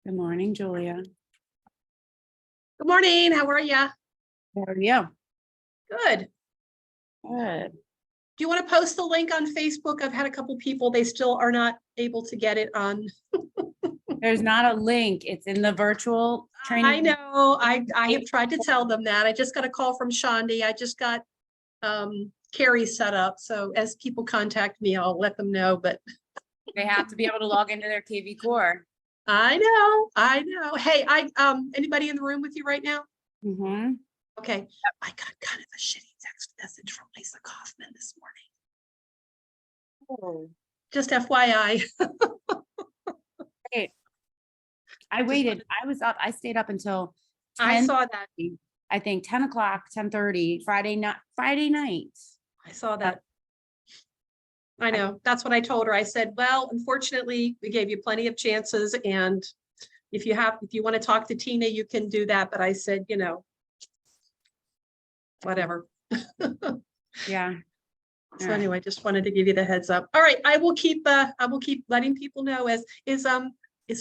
Good morning, Julia. Good morning. How are you? How are you? Good. Good. Do you want to post the link on Facebook? I've had a couple people, they still are not able to get it on. There's not a link. It's in the virtual training. I know. I have tried to tell them that. I just got a call from Shondi. I just got Carrie set up. So as people contact me, I'll let them know. But They have to be able to log into their KVCore. I know. Hey, anybody in the room with you right now? Mm-hmm. Okay. I got kind of a shitty text message from Lisa Kaufman this morning. Oh, Just FYI. great. I waited. I was up. I stayed up until I 10, saw that. I think 10 o'clock, 10:30, Friday night. I saw that. I know. That's what I told her. I said, well, unfortunately, we gave you plenty of chances. And if you want to talk to Tina, you can do that. But I said, whatever. Yeah. So All right. anyway, just wanted to give you the heads up. All right. I will keep letting people know is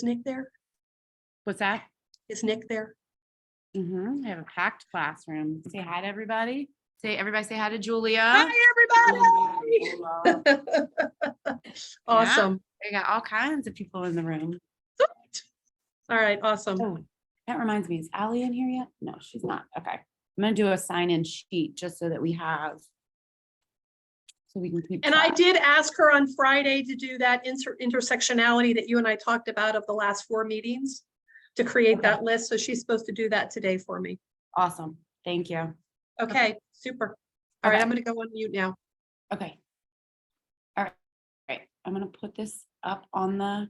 Nick there? What's that? Is Nick there? Mm-hmm. I have a packed classroom. Say hi to everybody. Everybody say hi to Julia. Hi, everybody. Awesome. We got all kinds of people in the room. All right. Awesome. Oh, that reminds me, is Allie in here yet? No, she's not. Okay. I'm gonna do a sign-in sheet just so that we have, so we can keep. And I did ask her on Friday to do that intersectionality that you and I talked about of the last 4 meetings to create that list. So she's supposed to do that today for me. Awesome. Thank you. Okay, super. All right, I'm going to go on mute now. Okay. All right. I'm going to put this up on the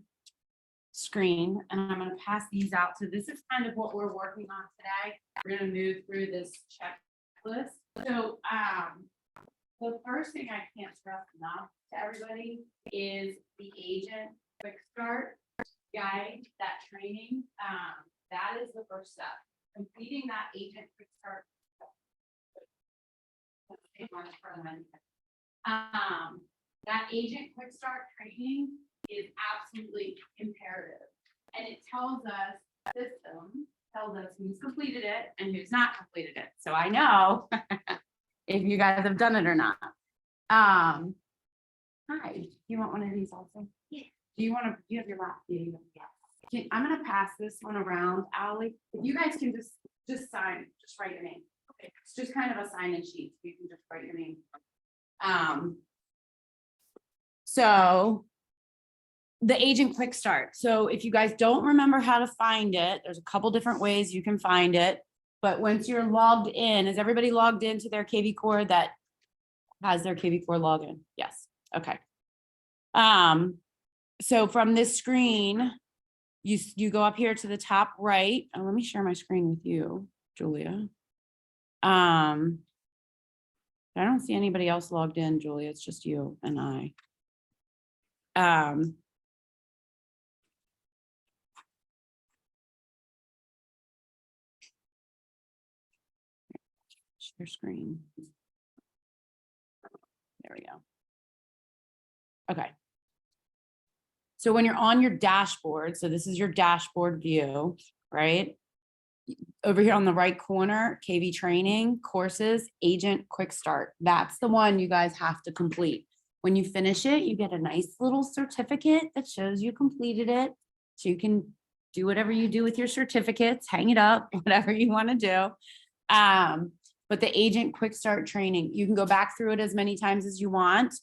screen and I'm going to pass these out. So this is kind of what we're working on today. We're going to move through this checklist. So the first thing I can't stress enough to everybody is the agent quick start guide, that training. That is the first step. Completing that agent quick start. That agent quick start training is absolutely imperative. And it tells us, system tells us who's completed it and who's not completed it. So I know if you guys have done it or not. Hi, do you want one of these also? Yeah. Do you have your lap? Yeah. I'm gonna pass this one around, Allie. If you guys can just sign, just write your name. Okay. It's just kind of a sign-in sheet. You can just write your name. So the agent quick start. So if you guys don't remember how to find it, there's a couple different ways you can find it. But once you're logged in, is everybody logged into their KVCore that has their KVCore login? Yes. Okay. So from this screen, you go up here to the top right. Oh, let me share my screen with you, Julia. I don't see anybody else logged in, Julia. It's just you and I. Share screen. There we go. Okay. So when you're on your dashboard, so this is your dashboard view, right? Over here on the right corner, KV training, courses, agent quick start. That's the one you guys have to complete. When you finish it, you get a nice little certificate that shows you completed it. So you can do whatever you do with your certificates, hang it up, whatever you want to do. But the agent quick start training, you can go back through it as many times as you want.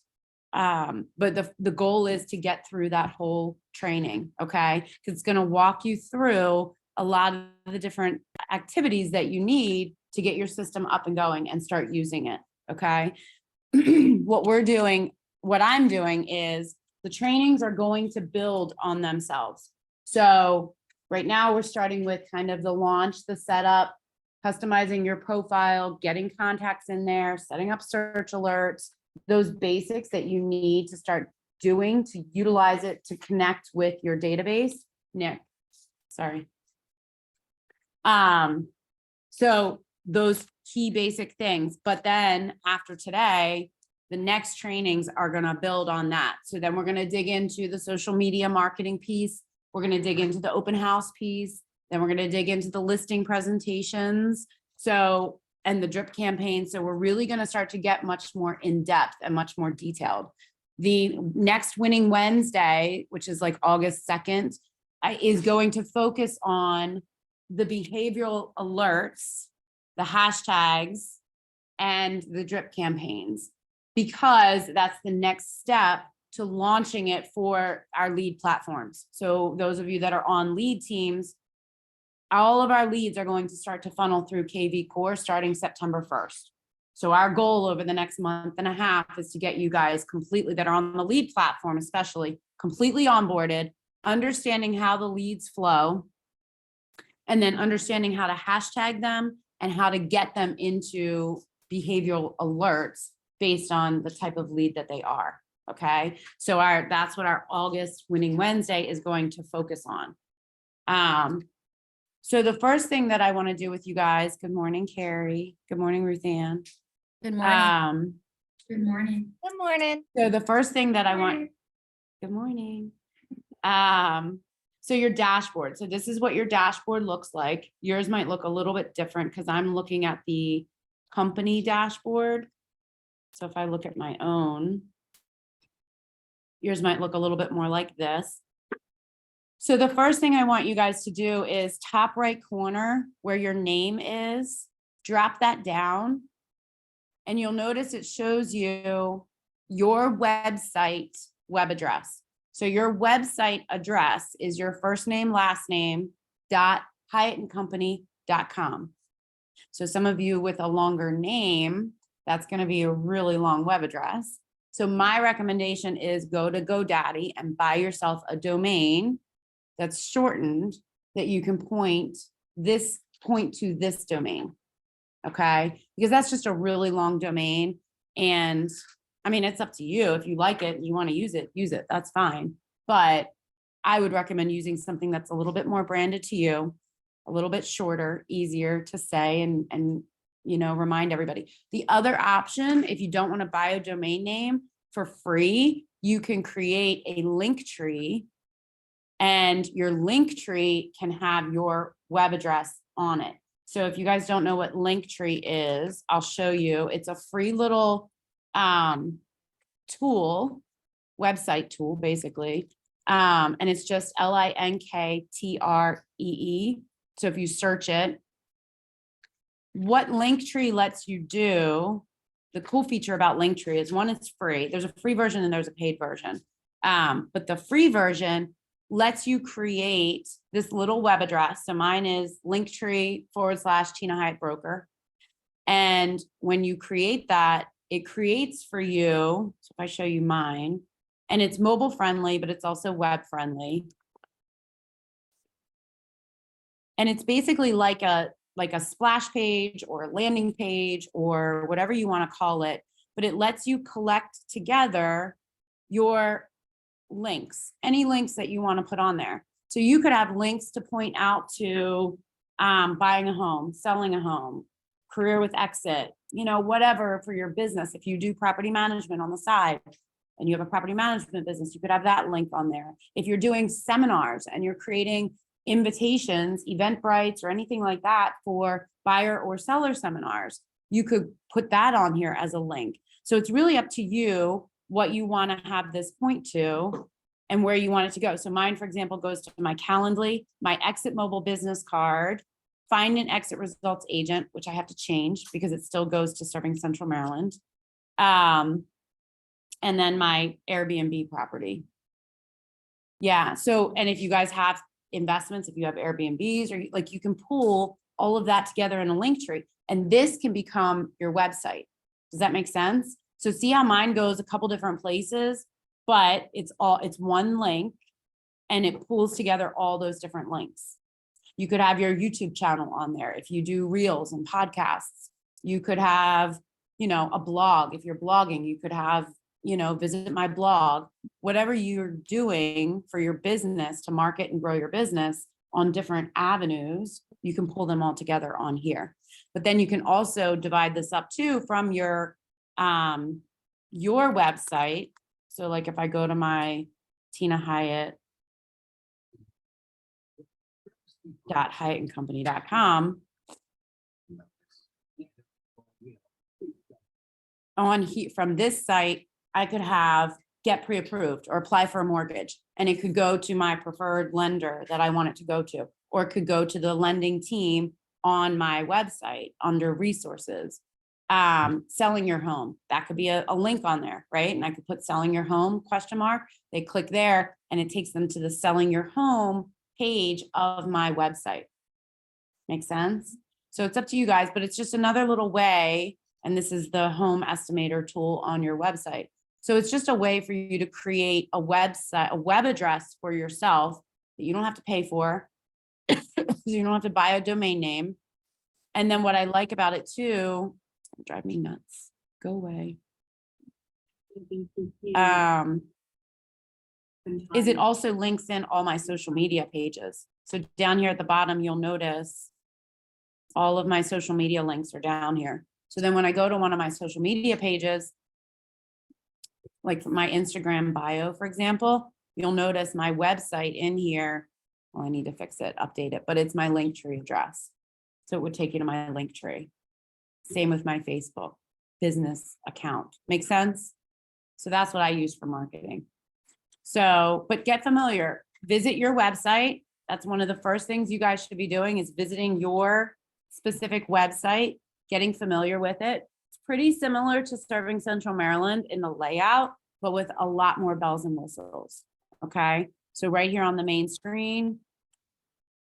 But the goal is to get through that whole training, okay? Because it's going to walk you through a lot of the different activities that you need to get your system up and going and start using it, okay? What I'm doing is the trainings are going to build on themselves. So right now we're starting with kind of the launch, the setup, customizing your profile, getting contacts in there, setting up search alerts, those basics that you need to start doing to utilize it to connect with your database. Nick, sorry. So those key basic things, but then after today, the next trainings are going to build on that. So then we're going to dig into the social media marketing piece, We're going to dig into the open house piece. Then we're going to dig into the listing presentations. So, and the drip campaign. So we're really going to start to get much more in depth and much more detailed. The next Winning Wednesday, which is like August 2nd, is going to focus on the behavioral alerts, the hashtags, and the drip campaigns, because that's the next step to launching it for our lead platforms. So those of you that are on lead teams, all of our leads are going to start to funnel through KVCore starting September 1st. So our goal over the next month and a half is to get you guys completely, that are on the lead platform especially, completely onboarded, understanding how the leads flow, and then understanding how to hashtag them and how to get them into behavioral alerts based on the type of lead that they are. Okay, so that's what our August Winning Wednesday is going to focus on. So the first thing that I want to do with you guys, good morning, Carrie. Good morning, Ruth Ann. Good morning. Good morning. Good morning. So the first thing that I want, good morning. So your dashboard. So this is what your dashboard looks like. Yours might look a little bit different because I'm looking at the company dashboard. So if I look at my own, yours might look a little bit more like this. So the first thing I want you guys to do is top right corner where your name is, drop that down. And you'll notice it shows you your website web address. So your website address is your first name, last name, .HyattandCompany.com. So some of you with a longer name, that's going to be a really long web address. So my recommendation is go to GoDaddy and buy yourself a domain that's shortened that you can point to this domain. Okay, because that's just a really long domain. And I mean, it's up to you. If you like it and you want to use it, that's fine. But I would recommend using something that's a little bit more branded to you, a little bit shorter, easier to say and you know, remind everybody. The other option, if you don't want to buy a domain name for free, you can create a link tree, and your link tree can have your web address on it. So if you guys don't know what Linktree is, I'll show you. It's a free little tool, website tool, basically. And it's just LINKTREE. So if you search it, what Linktree lets you do, the cool feature about Linktree is, one, it's free. There's a free version and there's a paid version. But the free version lets you create this little web address. So mine is Linktree/Tina Hyatt Broker. And when you create that, it creates for you. So if I show you mine, and it's mobile friendly, but it's also web friendly. And it's basically like a splash page or a landing page or whatever you want to call it, but it lets you collect together your links, any links that you want to put on there. So you could have links to point out to buying a home, selling a home, career with exit, you know, whatever for your business. If you do property management on the side and you have a property management business, you could have that link on there. If you're doing seminars and you're creating invitations, Eventbrites, or anything like that for buyer or seller seminars, you could put that on here as a link. So it's really up to you what you want to have this point to and where you want it to go. So mine, for example, goes to my Calendly, my Exit Mobile business card, find an exit results agent, which I have to change because it still goes to Serving Central Maryland. And then my Airbnb property. Yeah. So, and if you guys have investments, if you have Airbnbs, or like, you can pull all of that together in a link tree, and this can become your website. Does that make sense? So see how mine goes a couple different places, but it's one link and it pulls together all those different links. You could have your YouTube channel on there. If you do reels and podcasts, you could have, you know, a blog. If you're blogging, you could have, you know, visit my blog, whatever you're doing for your business to market and grow your business on different avenues, you can pull them all together on here. But then you can also divide this up too from your website. So like if I go to my Tina Hyatt hyattandcompany.com. On here from this site, I could have get pre-approved or apply for a mortgage, and it could go to my preferred lender that I want it to go to, or it could go to the lending team on my website under resources. Selling your home, that could be a link on there, right? And I could put selling your home ? They click there and it takes them to the selling your home page of my website. Make sense? So it's up to you guys, but it's just another little way. And this is the home estimator tool on your website. So it's just a way for you to create a website, a web address for yourself that you don't have to pay for. You don't have to buy a domain name. And then what I like about it too, drive me nuts, go away. Is it also links in all my social media pages. So down here at the bottom, you'll notice all of my social media links are down here. So then when I go to one of my social media pages, like my Instagram bio, for example, you'll notice my website in here. Well, I need to fix it, update it, but it's my Linktree address. So it would take you to my Linktree. Same with my Facebook business account. Make sense? So that's what I use for marketing. So, but get familiar, visit your website. That's one of the first things you guys should be doing is visiting your specific website, getting familiar with it. It's pretty similar to Serving Central Maryland in the layout, but with a lot more bells and whistles. Okay. So right here on the main screen,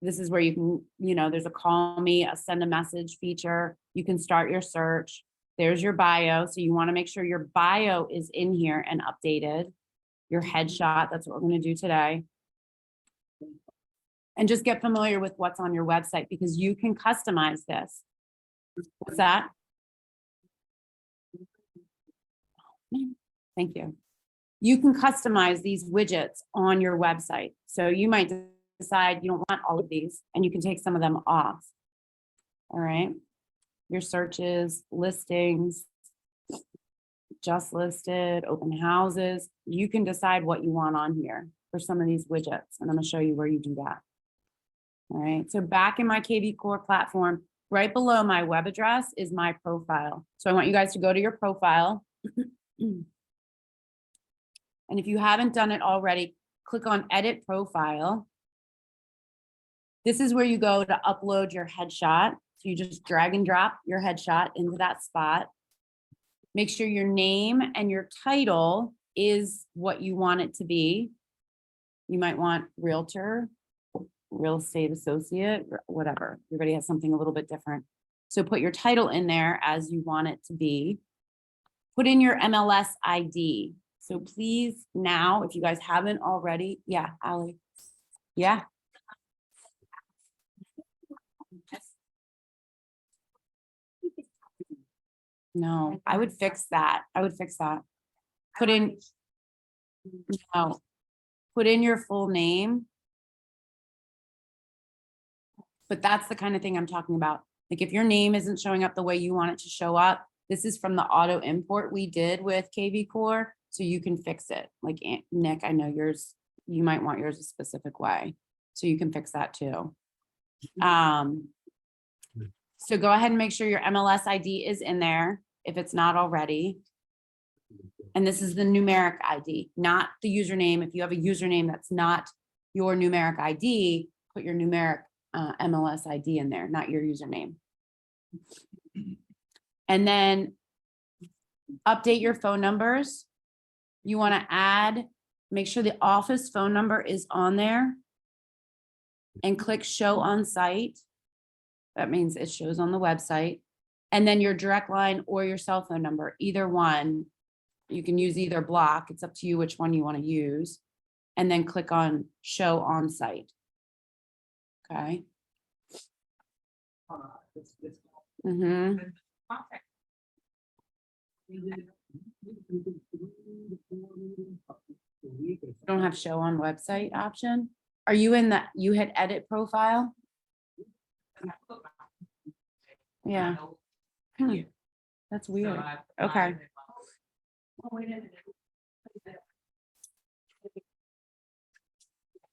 this is where you can, there's a call me, a send a message feature. You can start your search. There's your bio. So you want to make sure your bio is in here and updated. Your headshot, that's what we're going to do today. And just get familiar with what's on your website because you can customize this. What's that? Thank you. You can customize these widgets on your website. So you might decide you don't want all of these and you can take some of them off. All right. Your searches, listings, just listed, open houses. You can decide what you want on here for some of these widgets. And I'm going to show you where you do that. All right. So back in my KVCore platform, right below my web address is my profile. So I want you guys to go to your profile. And if you haven't done it already, click on edit profile. This is where you go to upload your headshot. So you just drag and drop your headshot into that spot. Make sure your name and your title is what you want it to be. You might want realtor, real estate associate, whatever. Everybody has something a little bit different. So put your title in there as you want it to be. Put in your MLS ID. So please now, if you guys haven't already, yeah, Allie. Yeah. No, I would fix that. I would fix that. Put in, no, put in your full name. But that's the kind of thing I'm talking about. Like if your name isn't showing up the way you want it to show up, this is from the auto import we did with KVCore. So you can fix it. Like Nick, I know yours, you might want yours a specific way. So you can fix that too. So go ahead and make sure your MLS ID is in there if it's not already. And this is the numeric ID, not the username. If you have a username that's not your numeric ID, put your numeric MLS ID in there, not your username. And then update your phone numbers. You want to add, make sure the office phone number is on there and click show on site. That means it shows on the website. And then your direct line or your cell phone number, either one. You can use either block. It's up to you which one you want to use. And then click on show on site. Okay. Don't have show on website option. Are you in that? You hit edit profile? Yeah. That's weird. Okay.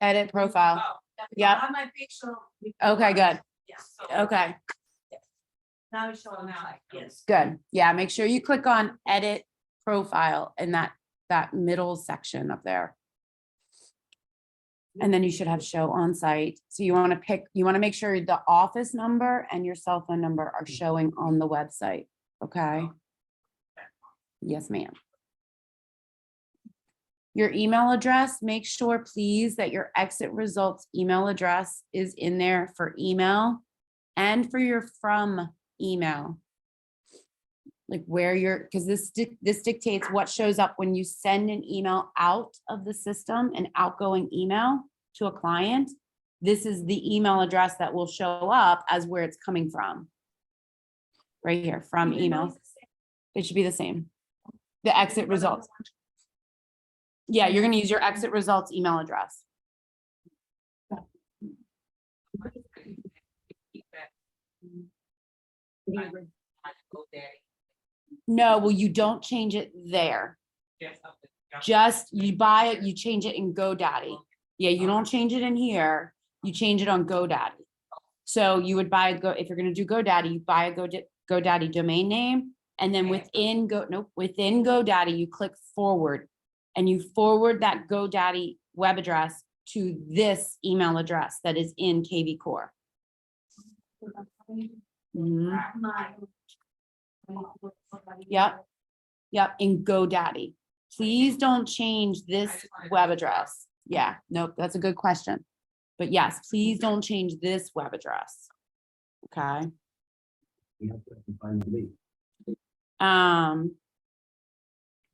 Edit profile. Yep. On my picture. Okay, good. Yeah. Okay, Now it's showing out, yes. good. Yeah, make sure you click on edit profile in that middle section up there. And then you should have show on site. So you want to make sure the office number and your cell phone number are showing on the website. Okay. Yes, ma'am. Your email address, make sure please that your exit results email address is in there for email and for your from email. Like where you're, because this dictates what shows up when you send an email out of the system, an outgoing email to a client. This is the email address that will show up as where it's coming from. Right here, from email. It should be the same. The exit results. Yeah, you're gonna use your exit results email address. No, well, you don't change it there. Just, you buy it, you change it in GoDaddy. Yeah, you don't change it in here, you change it on GoDaddy. So you would buy if you're gonna do GoDaddy, you buy a GoDaddy domain name, and then within GoDaddy, you click forward. And you forward that GoDaddy web address to this email address that is in KVCore. Mhm. Yep. Yep, in GoDaddy. Please don't change this web address. Yeah, nope, that's a good question. But yes, please don't change this web address. Okay.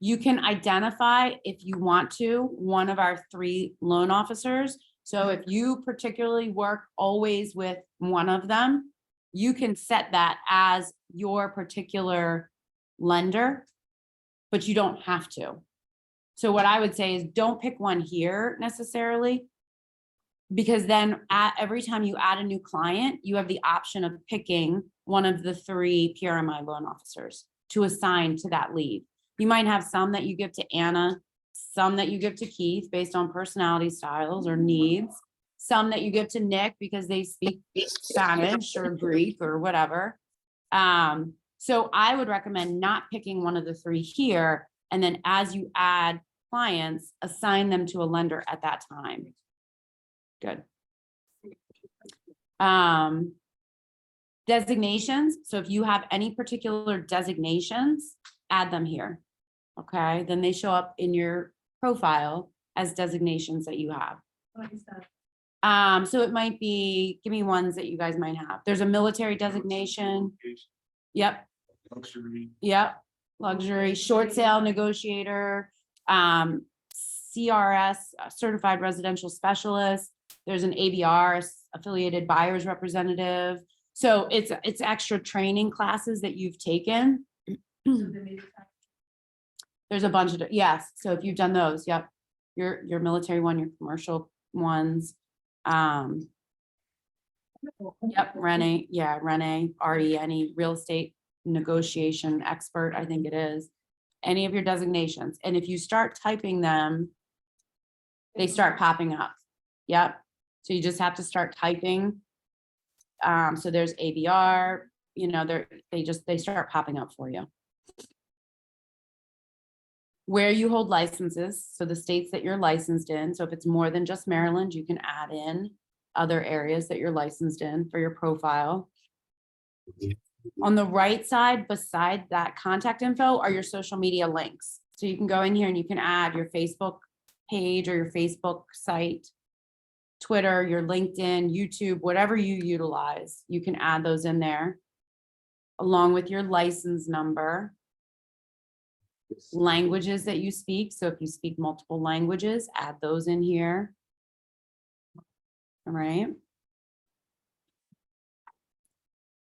You can identify, if you want to, one of our 3 loan officers. So if you particularly work always with one of them, you can set that as your particular lender, but you don't have to. So what I would say is don't pick one here necessarily, because then every time you add a new client, you have the option of picking one of the 3 PRMI loan officers to assign to that lead. You might have some that you give to Anna, some that you give to Keith based on personality styles or needs, some that you give to Nick because they speak Spanish or Greek or whatever. So I would recommend not picking one of the 3 here, and then as you add clients, assign them to a lender at that time. Good. Designations. So if you have any particular designations, add them here. Okay, then they show up in your profile as designations that you have. What is that? So it might be, give me ones that you guys might have. There's a military designation. Yep. Yep. Luxury, short sale negotiator, CRS, certified residential specialist. There's an ABR, affiliated buyers representative. So it's extra training classes that you've taken. There's a bunch of, yes. So if you've done those, yep. Your military one, your commercial ones. Yep, Renee, yeah, Renee, RENE, real estate negotiation expert, I think it is. Any of your designations. And if you start typing them, they start popping up. Yep. So you just have to start typing. So there's ABR, you know, they start popping up for you. Where you hold licenses, so the states that you're licensed in. So if it's more than just Maryland, you can add in other areas that you're licensed in for your profile. On the right side, beside that contact info, are your social media links. So you can go in here and you can add your Facebook page or your Facebook site, Twitter, your LinkedIn, YouTube, whatever you utilize, you can add those in there, along with your license number. Languages that you speak. So if you speak multiple languages, add those in here. All right.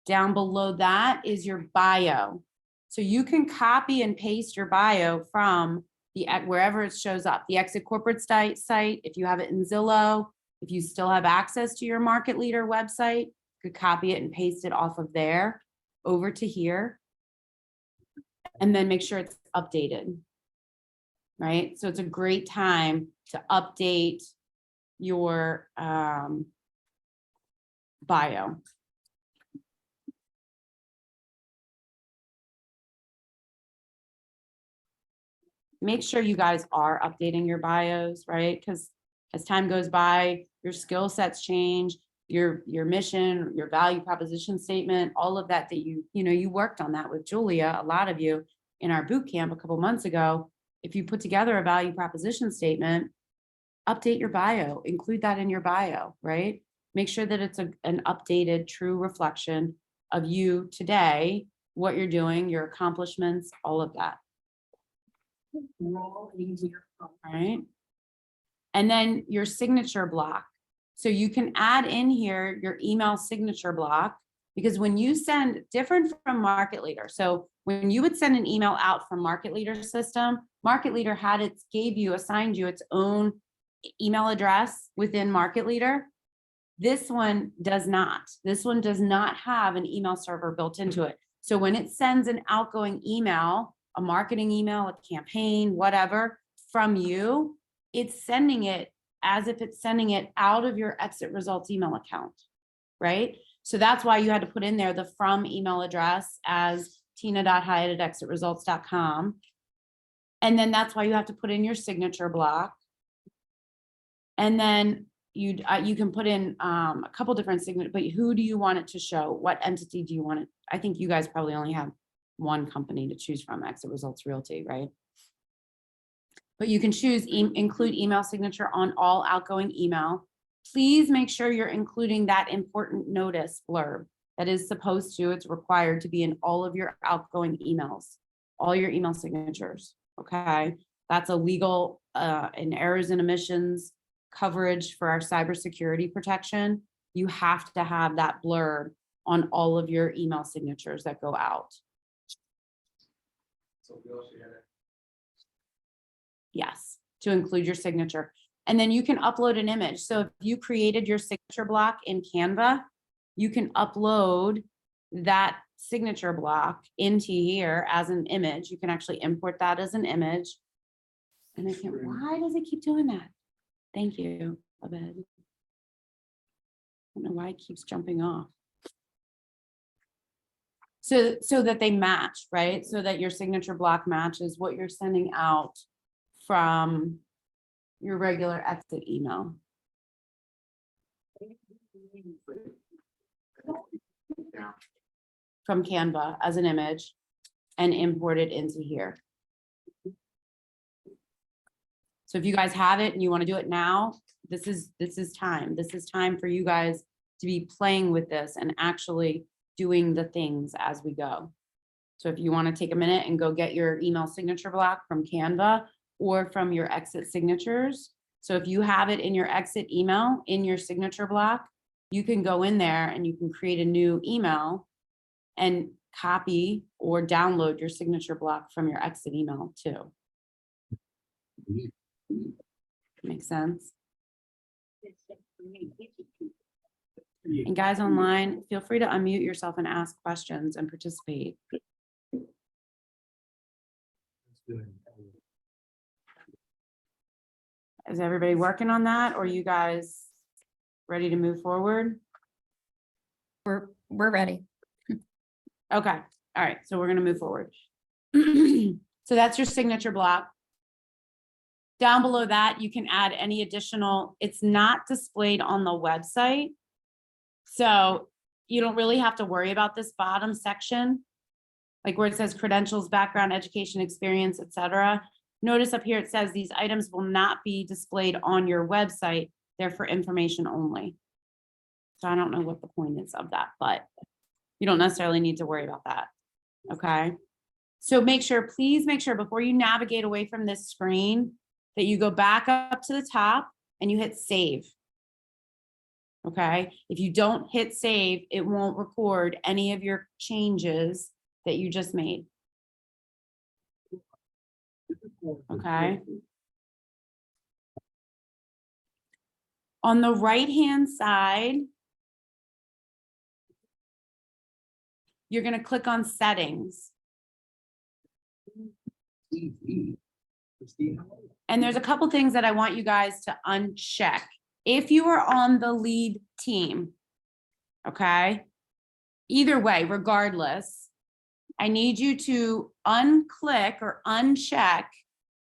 Down below that is your bio. So you can copy and paste your bio from the wherever it shows up, the Exit Corporate site, if you have it in Zillow, if you still have access to your market leader website, you could copy it and paste it off of there over to here. And then make sure it's updated, right? So it's a great time to update your bio. Make sure you guys are updating your bios, right? Because as time goes by, your skill sets change, your mission, your value proposition statement, all of that you worked on that with Julia, a lot of you in our boot camp a couple months ago. If you put together a value proposition statement, update your bio, include that in your bio, right? Make sure that it's an updated, true reflection of you today, what you're doing, your accomplishments, all of that. All right. And then your signature block. So you can add in here your email signature block, because when you send, different from Market Leader. So when you would send an email out from Market Leader system, Market Leader assigned you its own email address within Market Leader. This one does not. This one does not have an email server built into it. So when it sends an outgoing email, a marketing email, a campaign, whatever, from you, it's sending it as if it's sending it out of your exit results email account, right? So that's why you had to put in there the from email address as tina.hyatt@exitresults.com. And then that's why you have to put in your signature block. And then you can put in a couple different signatures, but who do you want it to show? What entity do you want it? I think you guys probably only have one company to choose from, Exit Results Realty, right? But you can choose include email signature on all outgoing email. Please make sure you're including that important notice blurb that is supposed to, it's required to be in all of your outgoing emails, all your email signatures, okay? That's a legal in errors and omissions coverage for our cybersecurity protection. You have to have that blurb on all of your email signatures that go out. Yes, to include your signature. And then you can upload an image. So if you created your signature block in Canva, you can upload that signature block into here as an image. You can actually import that as an image. And I can't, why does it keep doing that? Thank you, Abed. I don't know why it keeps jumping off. So that they match, right? So that your signature block matches what you're sending out from your regular exit email. From Canva as an image and import it into here. So if you guys have it and you want to do it now, this is time. This is time for you guys to be playing with this and actually doing the things as we go. So if you want to take a minute and go get your email signature block from Canva or from your exit signatures. So if you have it in your exit email, in your signature block, you can go in there and you can create a new email and copy or download your signature block from your exit email too. Makes sense? And guys online, feel free to unmute yourself and ask questions and participate. Is everybody working on that, or are you guys ready to move forward? We're ready. Okay, all right, so we're gonna move forward. So that's your signature block. Down below that, you can add any additional, it's not displayed on the website. So you don't really have to worry about this bottom section, like where it says credentials, background, education, experience, etc. Notice up here, it says these items will not be displayed on your website. They're for information only. So I don't know what the point is of that, but you don't necessarily need to worry about that. Okay. So please make sure before you navigate away from this screen that you go back up to the top and you hit save. Okay. If you don't hit save, it won't record any of your changes that you just made. Okay. On the right-hand side, you're going to click on settings. And there's a couple things that I want you guys to uncheck. If you are on the lead team, Okay? Either way, regardless, I need you to unclick or uncheck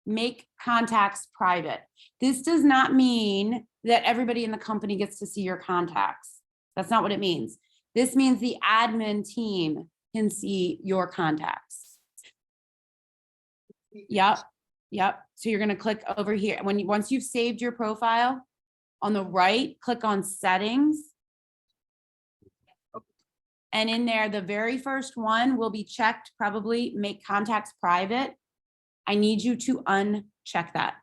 make contacts private. This does not mean that everybody in the company gets to see your contacts. That's not what it means. This means the admin team can see your contacts. Yep, yep. So you're gonna click over here. Once you've saved your profile, on the right, click on settings. And in there, the very first one will be checked, probably make contacts private. I need you to uncheck that.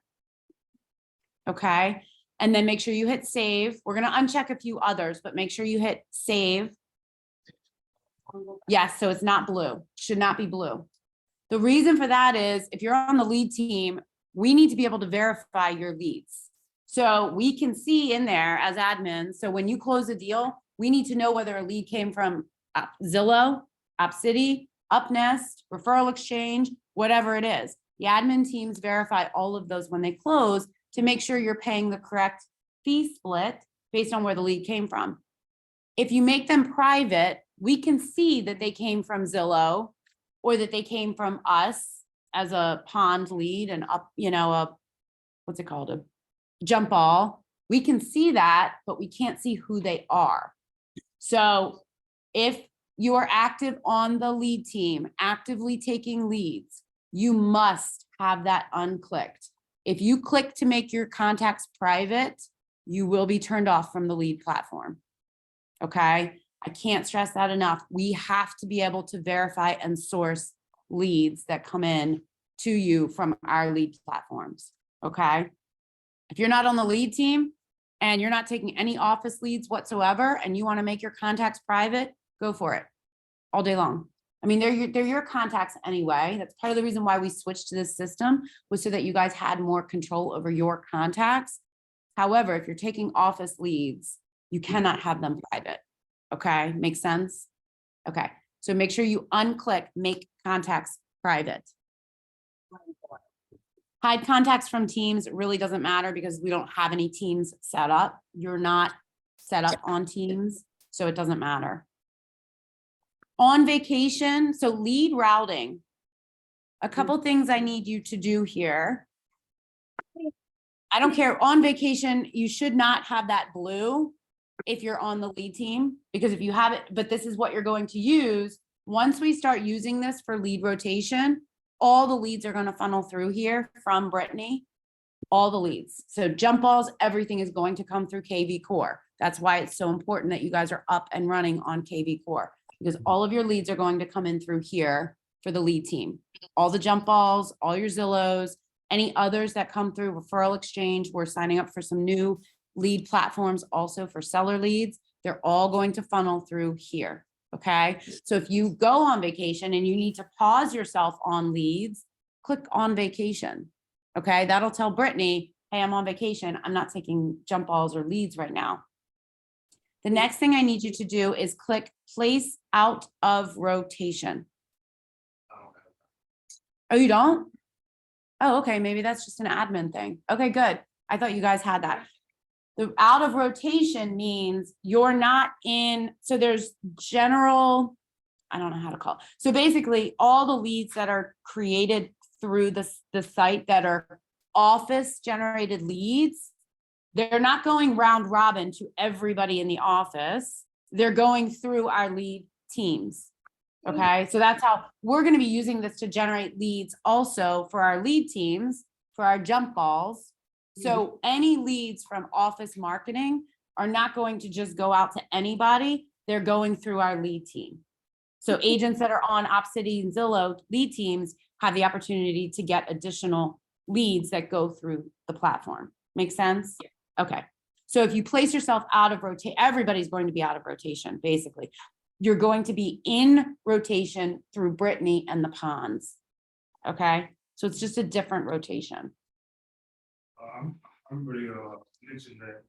Okay, and then make sure you hit save. We're gonna uncheck a few others, but make sure you hit save. Yes, so it's not blue, should not be blue. The reason for that is if you're on the lead team, we need to be able to verify your leads. So we can see in there as admins, so when you close a deal, we need to know whether a lead came from Zillow, OpCity, UpNest, Referral Exchange, whatever it is. The admin teams verify all of those when they close to make sure you're paying the correct fee split based on where the lead came from. If you make them private, we can see that they came from Zillow or that they came from us as a pond lead and up, what's it called? A jump ball. We can see that, but we can't see who they are. So if you are active on the lead team, actively taking leads, you must have that unclicked. If you click to make your contacts private, you will be turned off from the lead platform. Okay, I can't stress that enough. We have to be able to verify and source leads that come in to you from our lead platforms. Okay, if you're not on the lead team and you're not taking any office leads whatsoever and you want to make your contacts private, go for it all day long. I mean, they're your contacts anyway. That's part of the reason why we switched to this system, was so that you guys had more control over your contacts. However, if you're taking office leads, you cannot have them private. Okay, makes sense? Okay, so make sure you unclick make contacts private. Hide contacts from teams. It really doesn't matter because we don't have any teams set up. You're not set up on teams, so it doesn't matter. On vacation, so lead routing. A couple things I need you to do here. I don't care, on vacation, you should not have that blue if you're on the lead team, because if you have it, but this is what you're going to use. Once we start using this for lead rotation, all the leads are going to funnel through here from Brittany, all the leads. So jump balls, everything is going to come through KVCore. That's why it's so important that you guys are up and running on KVCore, because all of your leads are going to come in through here for the lead team. All the jump balls, all your Zillows, any others that come through Referral Exchange. We're signing up for some new lead platforms also for seller leads. They're all going to funnel through here. Okay, so if you go on vacation and you need to pause yourself on leads, click on vacation. Okay, that'll tell Brittany, hey, I'm on vacation. I'm not taking jump balls or leads right now. The next thing I need you to do is click place out of rotation. Oh, you don't? Oh, okay, maybe that's just an admin thing. Okay, good. I thought you guys had that. The out of rotation means you're not in, so there's general, I don't know how to call it. So basically all the leads that are created through the site that are office generated leads, they're not going round robin to everybody in the office. They're going through our lead teams. Okay, so that's how we're going to be using this to generate leads also for our lead teams, for our jump balls. So any leads from office marketing are not going to just go out to anybody. They're going through our lead team. So agents that are on OpCity and Zillow lead teams have the opportunity to get additional leads that go through the platform. Make sense? Okay. So if you place yourself out of rotation, everybody's going to be out of rotation, basically. You're going to be in rotation through Brittany and the ponds. Okay. So it's just a different rotation. I'm really mentioned that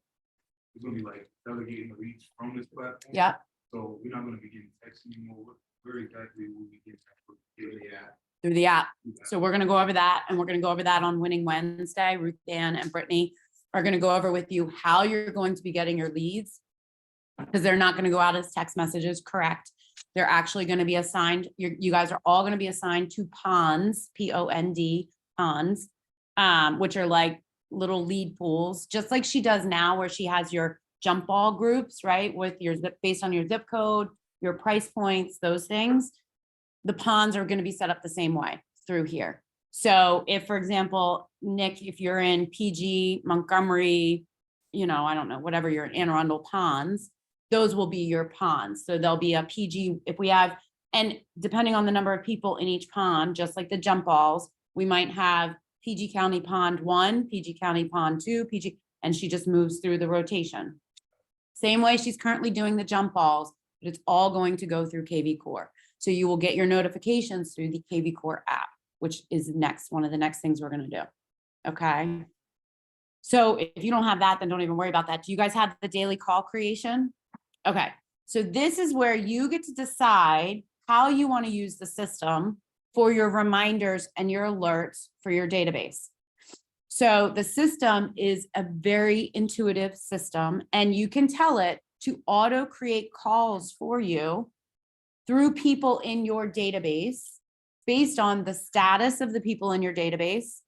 it's gonna be like delegating the leads from this platform. Yeah. So we're not gonna be getting text anymore. Where exactly will we get the app? Through the app. So we're going to go over that, and we're going to go over that on Winning Wednesday. Ruth, Dan, and Brittany are going to go over with you how you're going to be getting your leads. because they're not going to go out as text messages, correct? They're actually going to be assigned, you guys are all going to be assigned to ponds, P-O-N-D, ponds, which are like little lead pools, just like she does now, where she has your jump ball groups, right? With your zip, based on your zip code, your price points, those things. The ponds are going to be set up the same way through here. So if, for example, Nick, if you're in PG, Montgomery, you know, I don't know, whatever you're in Anne Arundel ponds, those will be your ponds. So there'll be a PG, if we have, and depending on the number of people in each pond, just like the jump balls, we might have PG County Pond 1, PG County Pond 2, PG, and she just moves through the rotation. Same way she's currently doing the jump balls, but it's all going to go through KVCore. So you will get your notifications through the KVCore app, which is next, one of the next things we're going to do. Okay. So if you don't have that, then don't even worry about that. Do you guys have the daily call creation? Okay. So this is where you get to decide how you want to use the system for your reminders and your alerts for your database. So the system is a very intuitive system, and you can tell it to auto create calls for you through people in your database based on the status of the people in your database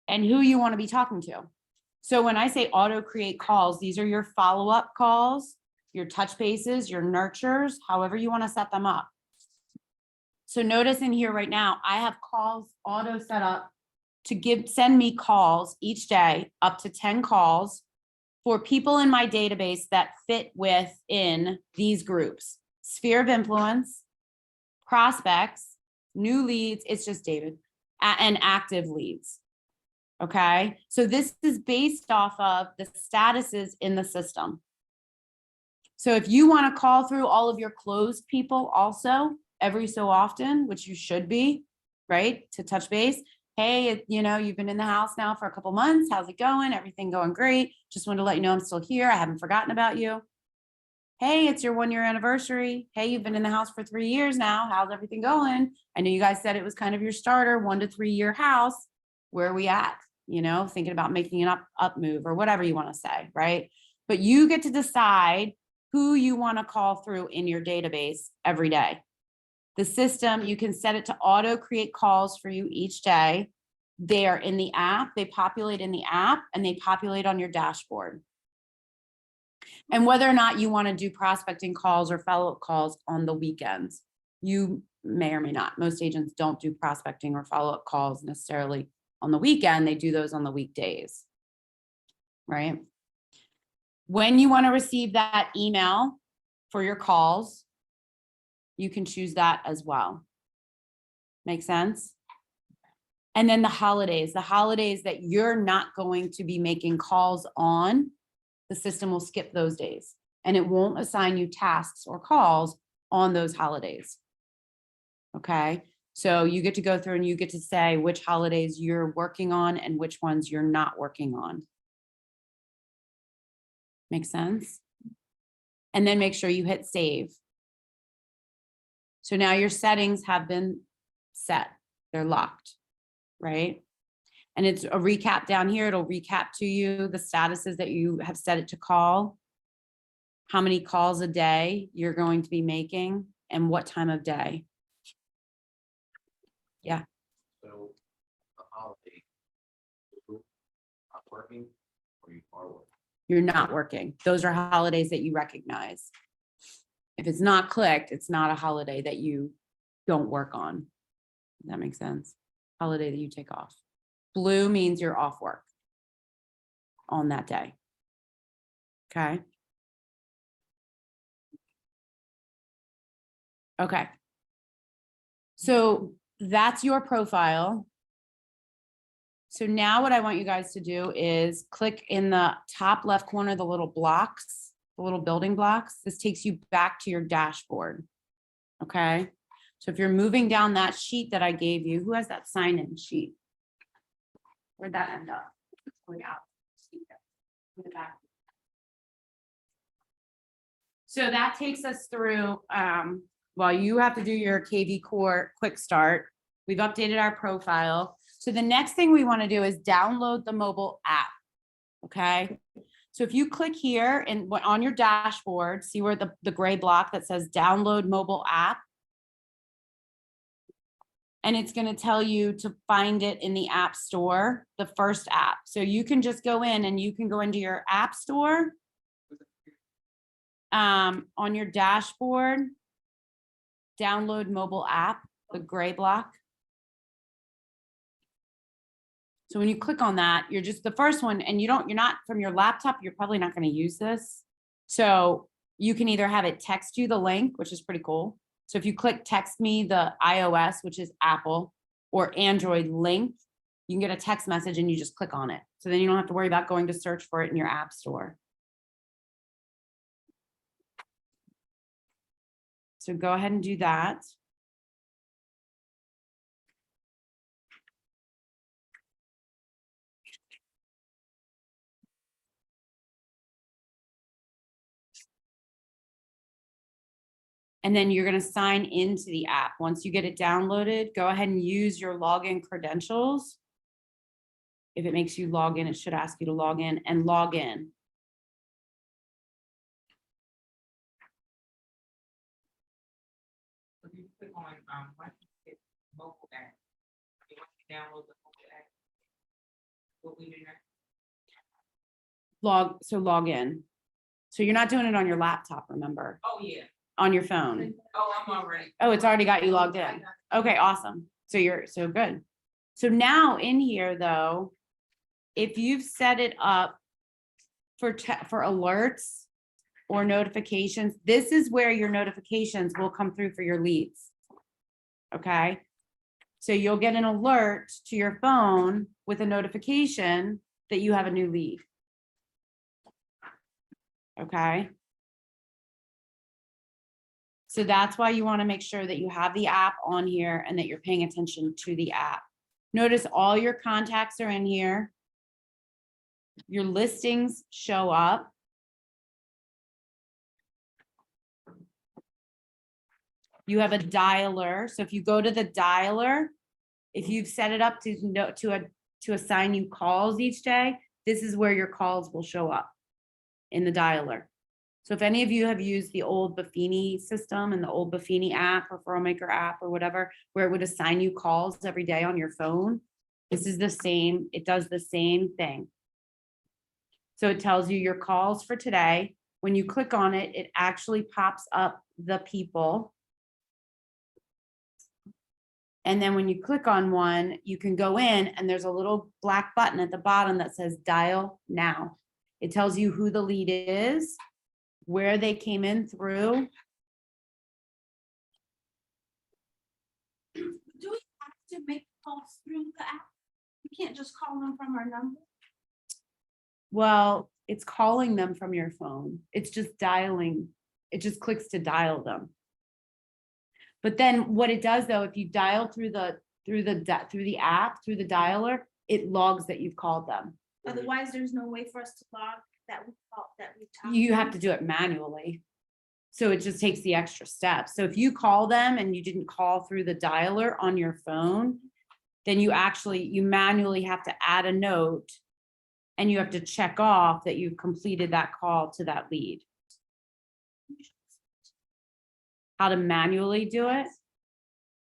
and who you want to be talking to. So when I say auto create calls, these are your follow-up calls, your touch bases, your nurtures, however you want to set them up. So notice in here right now, I have calls auto set up to send me calls each day, up to 10 calls for people in my database that fit within these groups: sphere of influence, prospects, new leads, it's just David, and active leads. Okay, so this is based off of the statuses in the system. So if you want to call through all of your closed people also every so often, which you should be, right, to touch base. Hey, you know, you've been in the house now for a couple months. How's it going? Everything going great? Just wanted to let you know I'm still here. I haven't forgotten about you. Hey, it's your 1-year anniversary. Hey, you've been in the house for 3 years now. How's everything going? I know you guys said it was kind of your starter 1 to 3 year house. Where are we at? You know, thinking about making an up move or whatever you want to say, right? But you get to decide who you want to call through in your database every day. The system, you can set it to auto create calls for you each day. They are in the app, they populate in the app, and they populate on your dashboard. And whether or not you want to do prospecting calls or follow-up calls on the weekends, you may or may not. Most agents don't do prospecting or follow-up calls necessarily on the weekend. They do those on the weekdays, right? When you want to receive that email for your calls, you can choose that as well. Make sense? And then the holidays that you're not going to be making calls on, the system will skip those days and it won't assign you tasks or calls on those holidays. Okay, so you get to go through and you get to say which holidays you're working on and which ones you're not working on. Make sense? And then make sure you hit save. So now your settings have been set. They're locked, right? And it's a recap down here. It'll recap to you the statuses that you have set it to call, how many calls a day you're going to be making, and what time of day. Yeah. So the holiday, not working, or you are working? You're not working. Those are holidays that you recognize. If it's not clicked, it's not a holiday that you don't work on. Does that make sense? Holiday that you take off. Blue means you're off work on that day. Okay. Okay. So that's your profile. So now what I want you guys to do is click in the top left corner, the little blocks, the little building blocks. This takes you back to your dashboard. Okay. So if you're moving down that sheet that I gave you, who has that sign-in sheet? Where'd that end up? Going out. In the back. So that takes us through, well, you have to do your KVCore quick start. We've updated our profile. So the next thing we want to do is download the mobile app. Okay. So if you click here and on your dashboard, see where the gray block that says download mobile app. And it's going to tell you to find it in the app store, the first app. So you can just go in and you can go into your app store. On your dashboard, download mobile app, the gray block. So when you click on that, you're just the first one, and you're not from your laptop, you're probably not going to use this. So you can either have it text you the link, which is pretty cool. So if you click text me the iOS, which is Apple, or Android link, you can get a text message and you just click on it. So then you don't have to worry about going to search for it in your app store. So go ahead and do that. And then you're going to sign into the app. Once you get it downloaded, go ahead and use your login credentials. If it makes you log in, it should ask you to log in and log in. If you click on, once you get mobile app, once you download the mobile app, what we do next? Log in. So you're not doing it on your laptop, remember, Oh, yeah. on your phone. Oh, I'm already. Oh, it's already got you logged in. Okay, awesome. So you're so good. So now in here though, if you've set it up for alerts or notifications, this is where your notifications will come through for your leads. Okay. So you'll get an alert to your phone with a notification that you have a new lead. Okay. So that's why you want to make sure that you have the app on here and that you're paying attention to the app. Notice all your contacts are in here. Your listings show up. You have a dialer. So if you go to the dialer, if you've set it up to assign you calls each day, this is where your calls will show up in the dialer. So if any of you have used the old Buffini system and the old Buffini app, Referral Maker app or whatever, where it would assign you calls every day on your phone, this is the same. It does the same thing. So it tells you your calls for today. When you click on it, it actually pops up the people. And then when you click on one, you can go in and there's a little black button at the bottom that says dial now. It tells you who the lead is, where they came in through. Do we have to make calls through the app? We can't just call them from our number? Well, it's calling them from your phone. It's just dialing. It just clicks to dial them. But then what it does though, if you dial through the app, through the dialer, it logs that you've called them. Otherwise, there's no way for us to log that we called, that we talked. You have to do it manually. So it just takes the extra step. So if you call them and you didn't call through the dialer on your phone, then you manually have to add a note and you have to check off that you've completed that call to that lead. How to manually do it?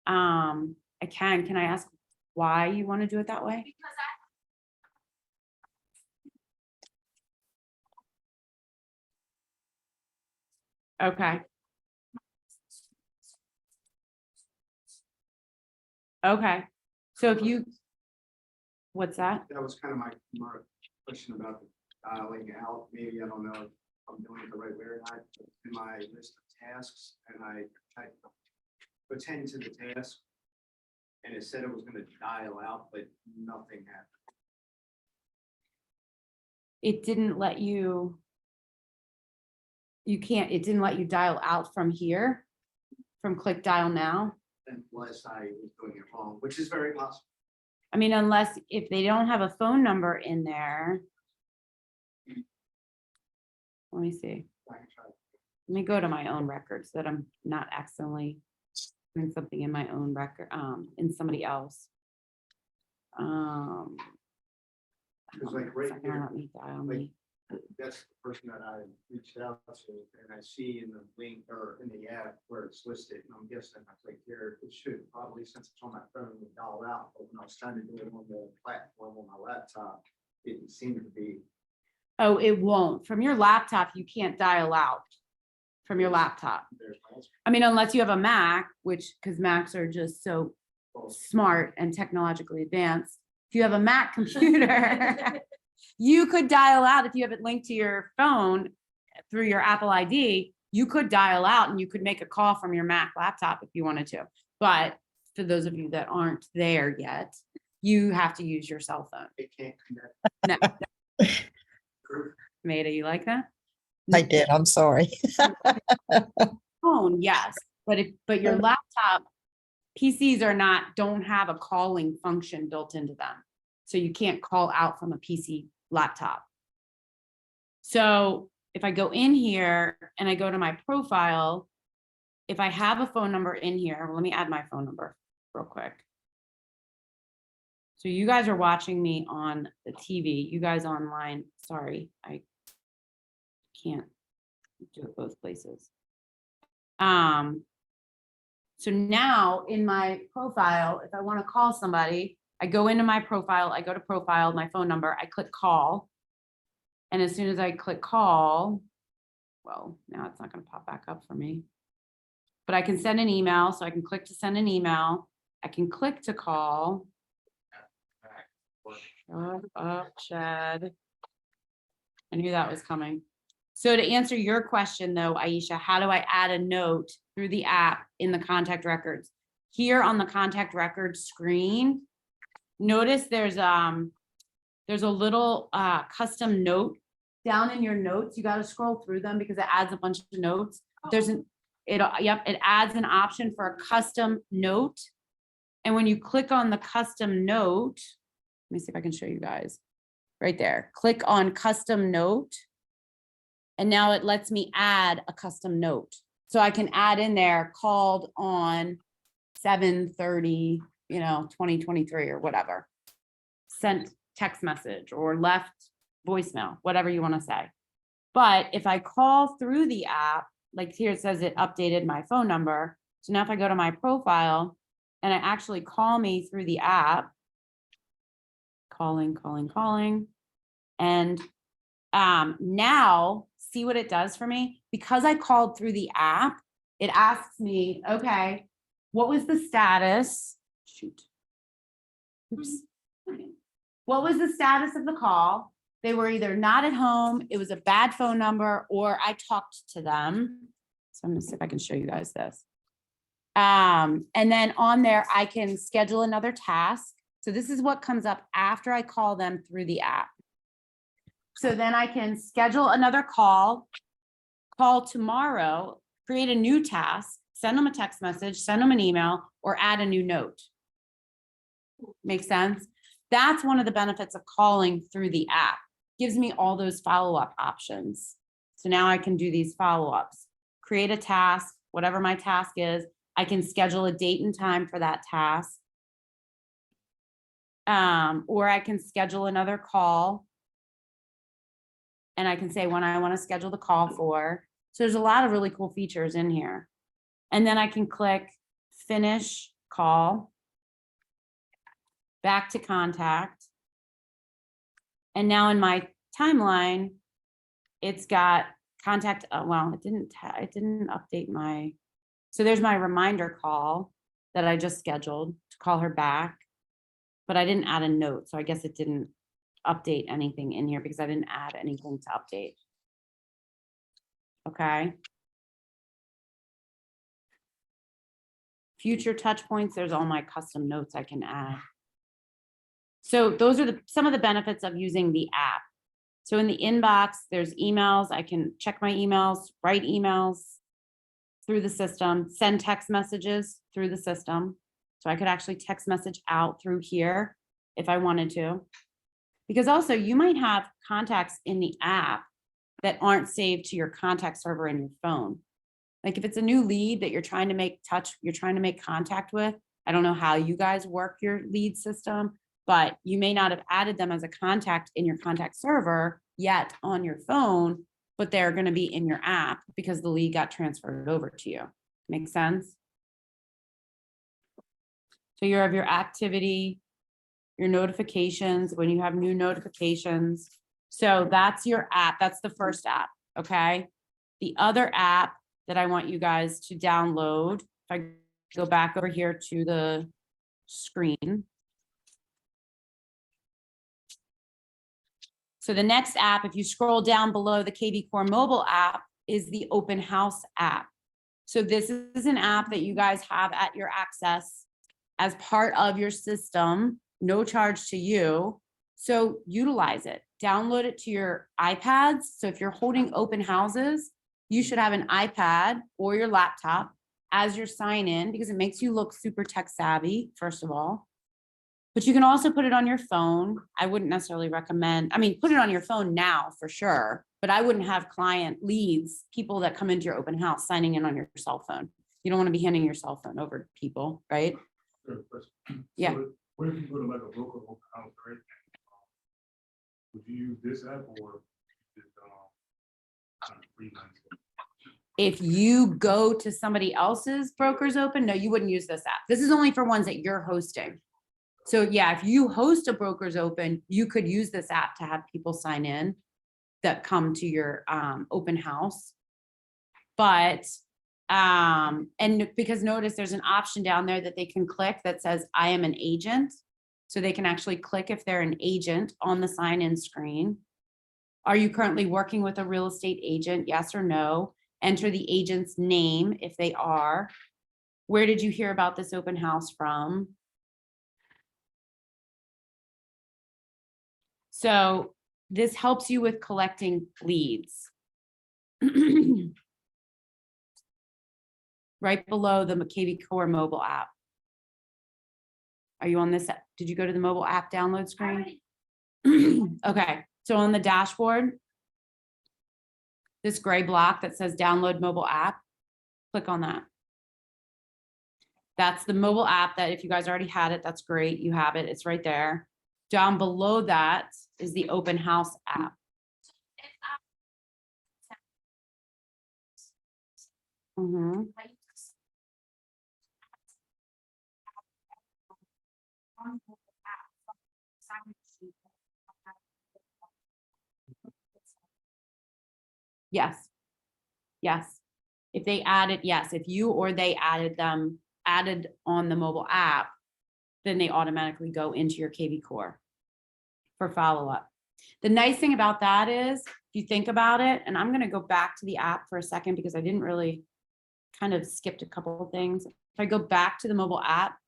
Can I ask why you want to do it that way? Because Okay. Okay. So if you, what's that? That was kind of my question about the dialing out. Maybe I don't know if I'm doing it the right way or not. In my list of tasks, and I attend to the task, and it said it was going to dial out, but nothing happened. It didn't let you. It didn't let you dial out from here, from click dial now. Unless I was doing it wrong, which is very possible. I mean, unless if they don't have a phone number in there. Let me see. I can try. Let me go to my own record so that I'm not accidentally doing something in my own record, in somebody else. Because like right It's not gonna here, let me dial like- me. that's the person that I reached out to, and I see in the link or in the app where it's listed, and I'm guessing I click here, it should probably, since it's on my phone, it dial out, but when I was trying to do it on the platform on my laptop, it didn't seem to be. Oh, it won't. From your laptop, you can't dial out from your laptop. There's my answer. I mean, unless you have a Mac, which, because Macs are just so smart and technologically advanced. If you have a Mac computer, you could dial out if you have it linked to your phone through your Apple ID, you could dial out and you could make a call from your Mac laptop if you wanted to. But for those of you that aren't there yet, you have to use your cell phone. It can't connect. No. Maida, you like that? I did, I'm sorry. Phone, yes, but your laptop, PCs don't have a calling function built into them. So you can't call out from a PC laptop. So if I go in here and I go to my profile, if I have a phone number in here, let me add my phone number real quick. So you guys are watching me on the TV, you guys online, sorry, I can't do it both places. So now in my profile, if I want to call somebody, I go into my profile, I go to profile, my phone number, I click call. And as soon as I click call, well, now it's not going to pop back up for me. But I can send an email, so I can click to send an email. I can click to call. Shut up, Chad. I knew that was coming. So to answer your question though, Aisha, how do I add a note through the app in the contact records? Here on the contact records screen, notice there's a little custom note down in your notes. You got to scroll through them because it adds a bunch of notes. It adds an option for a custom note. And when you click on the custom note, let me see if I can show you guys right there. Click on custom note. And now it lets me add a custom note. So I can add in there called on 7/30, 2023 or whatever. Sent text message or left voicemail, whatever you want to say. But if I call through the app, like here it says it updated my phone number. So now if I go to my profile and I actually call me through the app, calling. And now see what it does for me? Because I called through the app, it asks me, okay, what was the status? Shoot. Oops. What was the status of the call? They were either not at home, it was a bad phone number, or I talked to them. So I'm gonna see if I can show you guys this. And then on there, I can schedule another task. So this is what comes up after I call them through the app. So then I can schedule another call tomorrow, create a new task, send them a text message, send them an email, or add a new note. Make sense? That's one of the benefits of calling through the app. Gives me all those follow-up options. So now I can do these follow-ups, create a task, whatever my task is. I can schedule a date and time for that task. Or I can schedule another call. And I can say when I want to schedule the call for. So there's a lot of really cool features in here. And then I can click finish call, back to contact. And now in my timeline, it's got contact, well, it didn't update my, so there's my reminder call that I just scheduled to call her back, but I didn't add a note. So I guess it didn't update anything in here because I didn't add anything to update. Okay. Future touch points, there's all my custom notes I can add. So those are some of the benefits of using the app. So in the inbox, there's emails. I can check my emails, write emails through the system, send text messages through the system. So I could actually text message out through here if I wanted to. Because also you might have contacts in the app that aren't saved to your contact server in your phone. Like if it's a new lead that you're trying to make contact with, I don't know how you guys work your lead system, but you may not have added them as a contact in your contact server yet on your phone, but they're going to be in your app because the lead got transferred over to you. Make sense? So you have your activity, your notifications, when you have new notifications. So that's your app. That's the first app, okay? The other app that I want you guys to download, if I go back over here to the screen. So the next app, if you scroll down below the KVCore mobile app, is the Open House app. So this is an app that you guys have at your access as part of your system, no charge to you. So utilize it, download it to your iPads. So if you're holding open houses, you should have an iPad or your laptop as your sign in because it makes you look super tech savvy, first of all. But you can also put it on your phone. I wouldn't necessarily recommend, I mean, put it on your phone now for sure, but I wouldn't have client leads, people that come into your open house signing in on your cell phone. You don't want to be handing your cell phone over to people, right? Yeah. So what if you go to like a local open house, right? Would you use this app or just, kind of freelance it? If you go to somebody else's brokers open, no, you wouldn't use this app. This is only for ones that you're hosting. So yeah, if you host a brokers open, you could use this app to have people sign in that come to your open house. But and because notice there's an option down there that they can click that says I am an agent. So they can actually click if they're an agent on the sign in screen. Are you currently working with a real estate agent? Yes or no? Enter the agent's name if they are. Where did you hear about this open house from? So this helps you with collecting leads. Right below the KVCore mobile app. Are you on this? Did you go to the mobile app download screen? Okay, so on the dashboard, this gray block that says download mobile app, click on that. That's the mobile app that if you guys already had it, that's great. You have it, it's right there. Down below that is the open house app. Mhm. Yes. Yes. If they added, yes, if you or they added them, added on the mobile app, then they automatically go into your KVCore for follow-up. The nice thing about that is, if you think about it, and I'm gonna go back to the app for a second because I didn't really kind of skipped a couple of things. If I go back to the mobile app,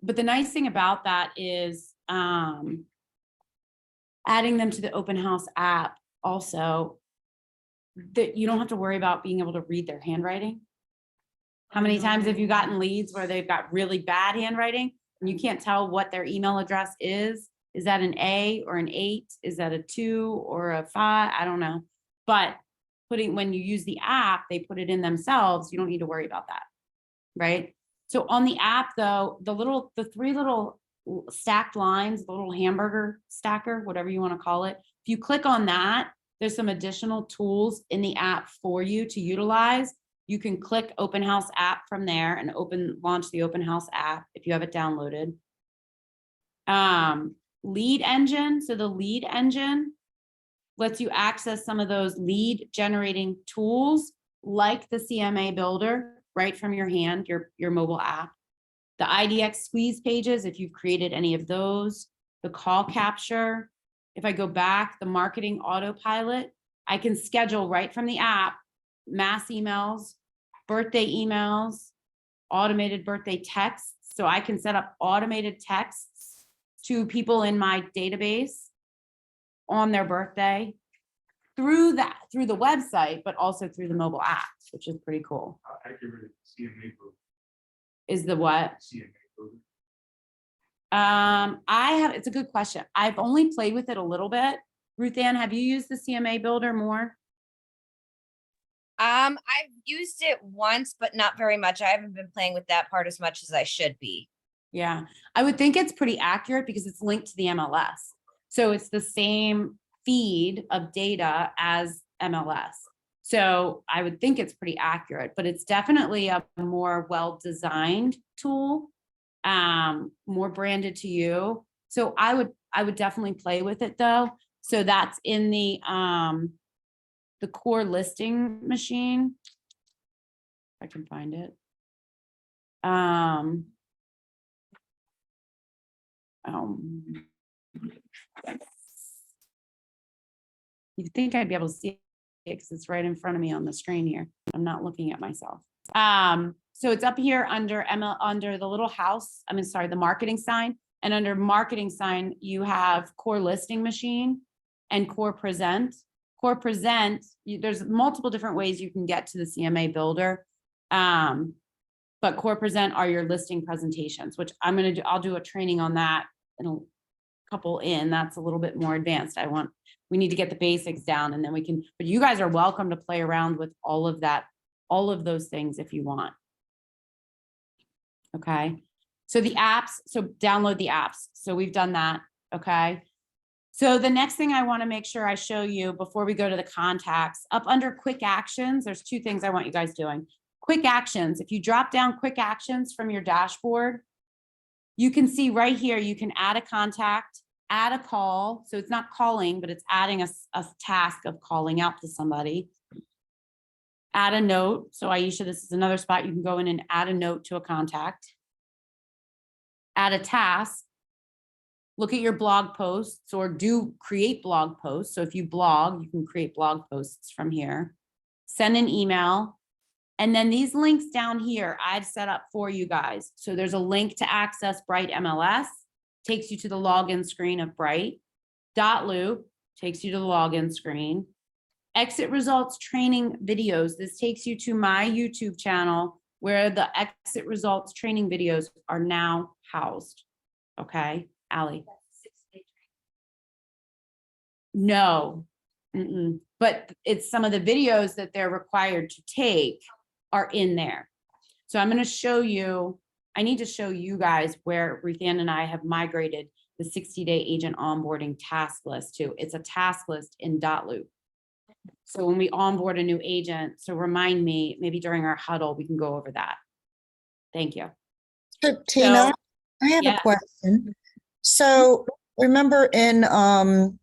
but the nice thing about that is adding them to the open house app also, that you don't have to worry about being able to read their handwriting. How many times have you gotten leads where they've got really bad handwriting and you can't tell what their email address is? Is that an A or an 8? Is that a 2 or a 5? I don't know. But when you use the app, they put it in themselves. You don't need to worry about that, right? So on the app though, the 3 little stacked lines, the little hamburger stacker, whatever you want to call it. If you click on that, there's some additional tools in the app for you to utilize. You can click Open House app from there and launch the Open House app if you have it downloaded. Lead engine. So the lead engine lets you access some of those lead generating tools like the CMA builder right from your hand, your mobile app. The IDX squeeze pages, if you've created any of those, the call capture. If I go back, the marketing autopilot, I can schedule right from the app, mass emails, birthday emails, automated birthday texts. So I can set up automated texts to people in my database on their birthday through the website, but also through the mobile app, which is pretty cool. How accurate is CMA program? Is the what? CMA program? It's a good question. I've only played with it a little bit. Ruth Ann, have you used the CMA builder more? I've used it once, but not very much. I haven't been playing with that part as much as I should be. Yeah, I would think it's pretty accurate because it's linked to the MLS. So it's the same feed of data as MLS. So I would think it's pretty accurate, but it's definitely a more well-designed tool, more branded to you. So I would definitely play with it though. So that's in the core listing machine. If I can find it. You'd think I'd be able to see it because it's right in front of me on the screen here. I'm not looking at myself. So it's up here under under the little house. I mean, sorry, the marketing sign. And under marketing sign, you have core listing machine and core present. Core present, there's multiple different ways you can get to the CMA builder. But core present are your listing presentations, which I'll do a training on that in a couple in. That's a little bit more advanced. We need to get the basics down and then we can, but you guys are welcome to play around with all of that, all of those things if you want. Okay. So the apps, so download the apps. So we've done that. Okay. So the next thing I want to make sure I show you before we go to the contacts, up under quick actions, there's two things I want you guys doing. Quick actions. If you drop down quick actions from your dashboard, you can see right here, you can add a contact, add a call. So it's not calling, but it's adding a task of calling out to somebody. Add a note. So Aisha, this is another spot you can go in and add a note to a contact. Add a task. Look at your blog posts or create blog posts. So if you blog, you can create blog posts from here. Send an email. And then these links down here, I've set up for you guys. So there's a link to access Bright MLS, takes you to the login screen of Bright. Loop takes you to the login screen. Exit results training videos. This takes you to my YouTube channel where the exit results training videos are now housed. Okay, Allie. No, but it's some of the videos that they're required to take are in there. So I'm going to show you, I need to show you guys where Ruthann and I have migrated the 60-day agent onboarding task list to. It's a task list in Loop. So when we onboard a new agent, so remind me, maybe during our huddle, we can go over that. Thank you. So, Tina, I have yeah. a question. So remember in the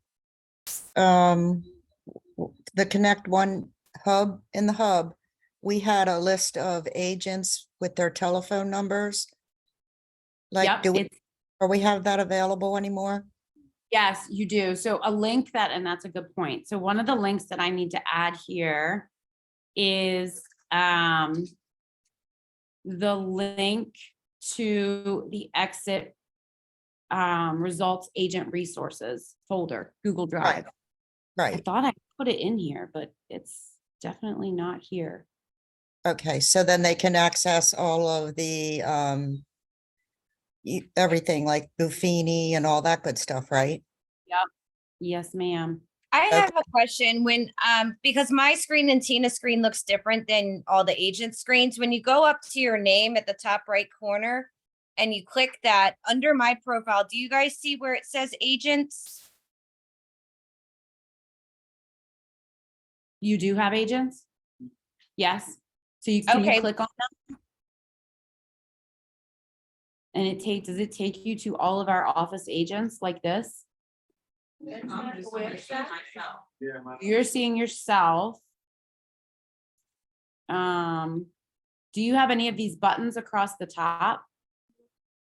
Connect One hub, in the hub, we had a list of agents with their telephone numbers. Like, Yep, or we have that available anymore? yes, you do. So a link and that's a good point. So one of the links that I need to add here is the link to the exit results agent resources folder, Google Drive. I Right. thought I put it in here, but it's definitely not here. Okay, so then they can access all of the everything like Buffini and all that good stuff, right? Yes, ma'am. I have a question when, because my screen and Tina's screen looks different than all the agent screens. When you go up to your name at the top right corner and you click that under my profile, do you guys see where it says agents? You do have agents? Yes. So can you Okay. click on them? And does it take you to all of our office agents like this? I'm just gonna show myself. Yeah, You're seeing yourself. Do you have any of these buttons across the top?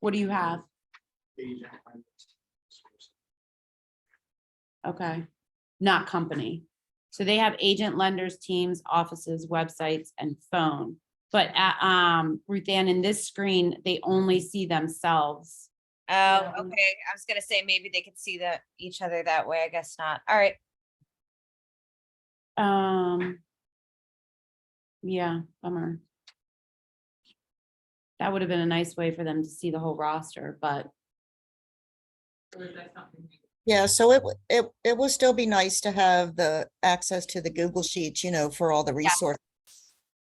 What do you have? agent. Okay, not company. So they have agent, lenders, teams, offices, websites, and phone. But Ruthann, in this screen, they only see themselves. Oh, okay. I was gonna say maybe they could see each other that way. I guess not. All right. Yeah, bummer. That would have been a nice way for them to see the whole roster, but So is that something we- Yeah, so it will still be nice to have the access to the Google Sheets, for all the resources.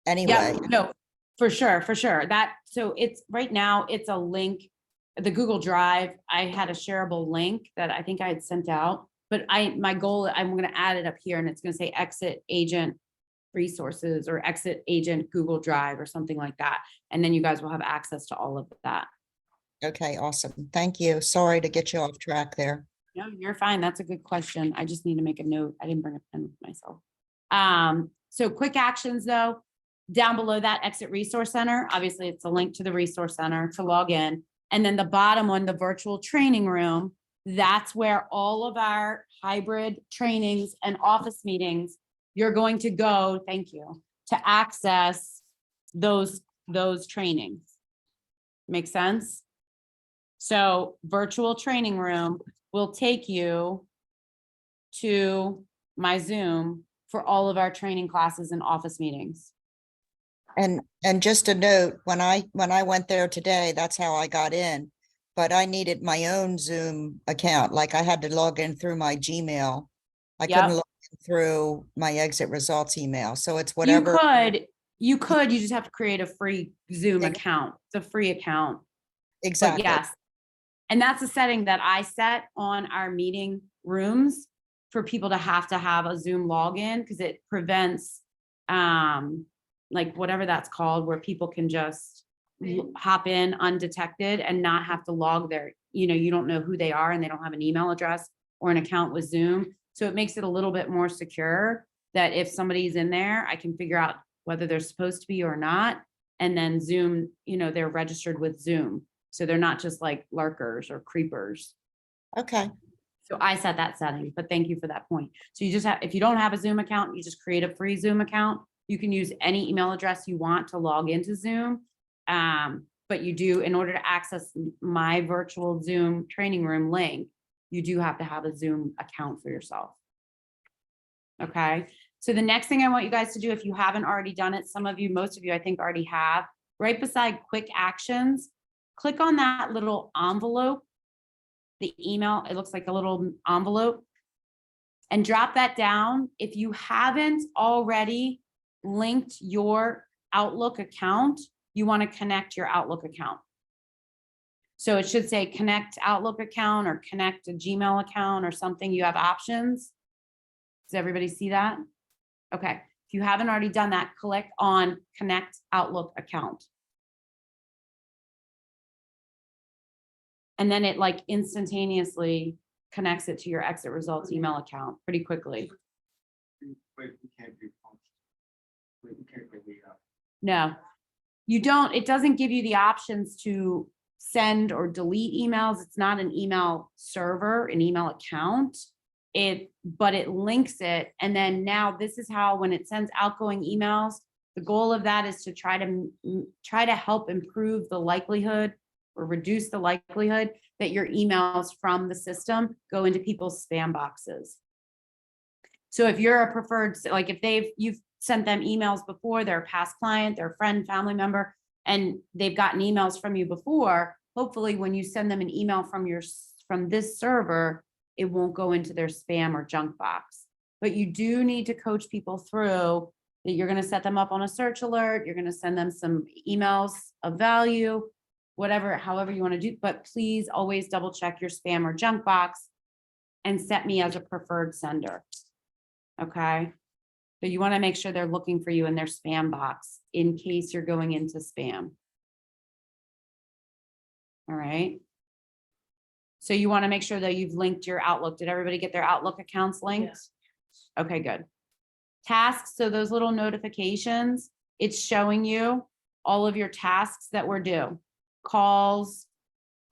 Anyway, yeah, no, for sure. So it's right now, it's a link. the Google Drive, I had a shareable link that I think I had sent out, but my goal, I'm gonna add it up here and it's gonna say exit agent resources or exit agent Google Drive or something like that. And then you guys will have access to all of that. Okay, awesome. Thank you. Sorry to get you off track there. No, you're fine. That's a good question. I just need to make a note. I didn't bring a pen with myself. So quick actions though, down below that exit resource center, obviously it's a link to the resource center to log in. And then the bottom one, the virtual training room, that's where all of our hybrid trainings and office meetings, you're going to go, thank you, to access those trainings. Make sense? So virtual training room will take you to my Zoom for all of our training classes and office meetings. And just a note, when I went there today, that's how I got in. But I needed my own Zoom account, like I had to log in through my Gmail. I couldn't Yep. log in through my exit results email, so it's You whatever. you just have to create a free Zoom account. It's a free account. But Exactly. yes, and that's a setting that I set on our meeting rooms for people to have a Zoom login because it prevents like whatever that's called, where people can just hop in undetected and not have to log their, you don't know who they are and they don't have an email address or an account with Zoom. So it makes it a little bit more secure that if somebody's in there, I can figure out whether they're supposed to be or not. And then Zoom, they're registered with Zoom. So they're not just like lurkers or creepers. Okay, So I set that setting, but thank you for that point. So you just have, if you don't have a Zoom account, you just create a free Zoom account. You can use any email address you want to log into Zoom. But you do, in order to access my virtual Zoom training room link, you do have to have a Zoom account for yourself. Okay. So the next thing I want you guys to do, if you haven't already done it, some of you, most of you, I think already have, right beside quick actions, click on that little envelope, the email, it looks like a little envelope, and drop that down. If you haven't already linked your Outlook account, you want to connect your Outlook account. So it should say connect Outlook account or connect a Gmail account or something. You have options. Does everybody see that? Okay. If you haven't already done that, click on connect Outlook account. And then it like instantaneously connects it to your exit results email account pretty quickly. Wait, we can't do functions. We can't do the, No, you don't, it doesn't give you the options to send or delete emails. It's not an email server, an email account. But it links it. And then now this is how, when it sends outgoing emails, the goal of that is to try to help improve the likelihood or reduce the likelihood that your emails from the system go into people's spam boxes. So if you're a preferred, like if you've sent them emails before, they're a past client, they're a friend, family member, and they've gotten emails from you before, hopefully when you send them an email from this server, it won't go into their spam or junk box. But you do need to coach people through that. You're going to set them up on a search alert. You're going to send them some emails of value, whatever, however you want to do. But please always double check your spam or junk box and set me as a preferred sender. Okay. So you want to make sure they're looking for you in their spam box in case you're going into spam. All right. So you want to make sure that you've linked your Outlook. Did everybody get their Outlook accounts linked? Yes. Okay, good. Tasks, so those little notifications, it's showing you all of your tasks that were due. Calls,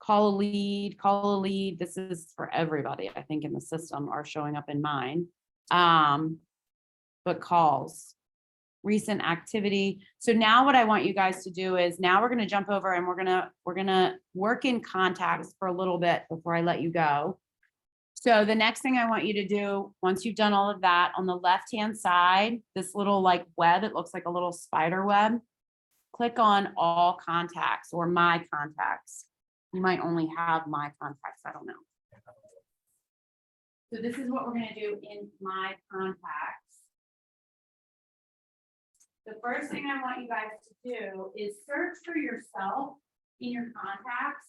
call a lead. This is for everybody, I think, in the system are showing up in mine. But calls, recent activity. So now what I want you guys to do is now we're going to jump over and we're going to work in contacts for a little bit before I let you go. So the next thing I want you to do, once you've done all of that, on the left-hand side, this little like web, it looks like a little spider web. Click on all contacts or my contacts. You might only have my contacts, I don't know. So this is what we're going to do in my contacts. The first thing I want you guys to do is search for yourself in your contacts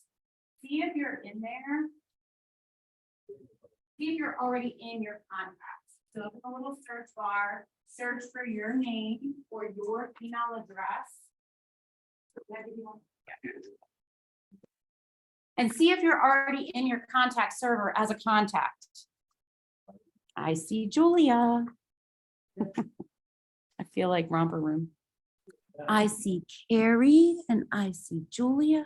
see if you're in there. See if you're already in your contacts. So open a little search bar, search for your name or your email address. And see if you're already in your contact server as a contact. I see Julia. I feel like romper room. I see Carrie and I see Julia.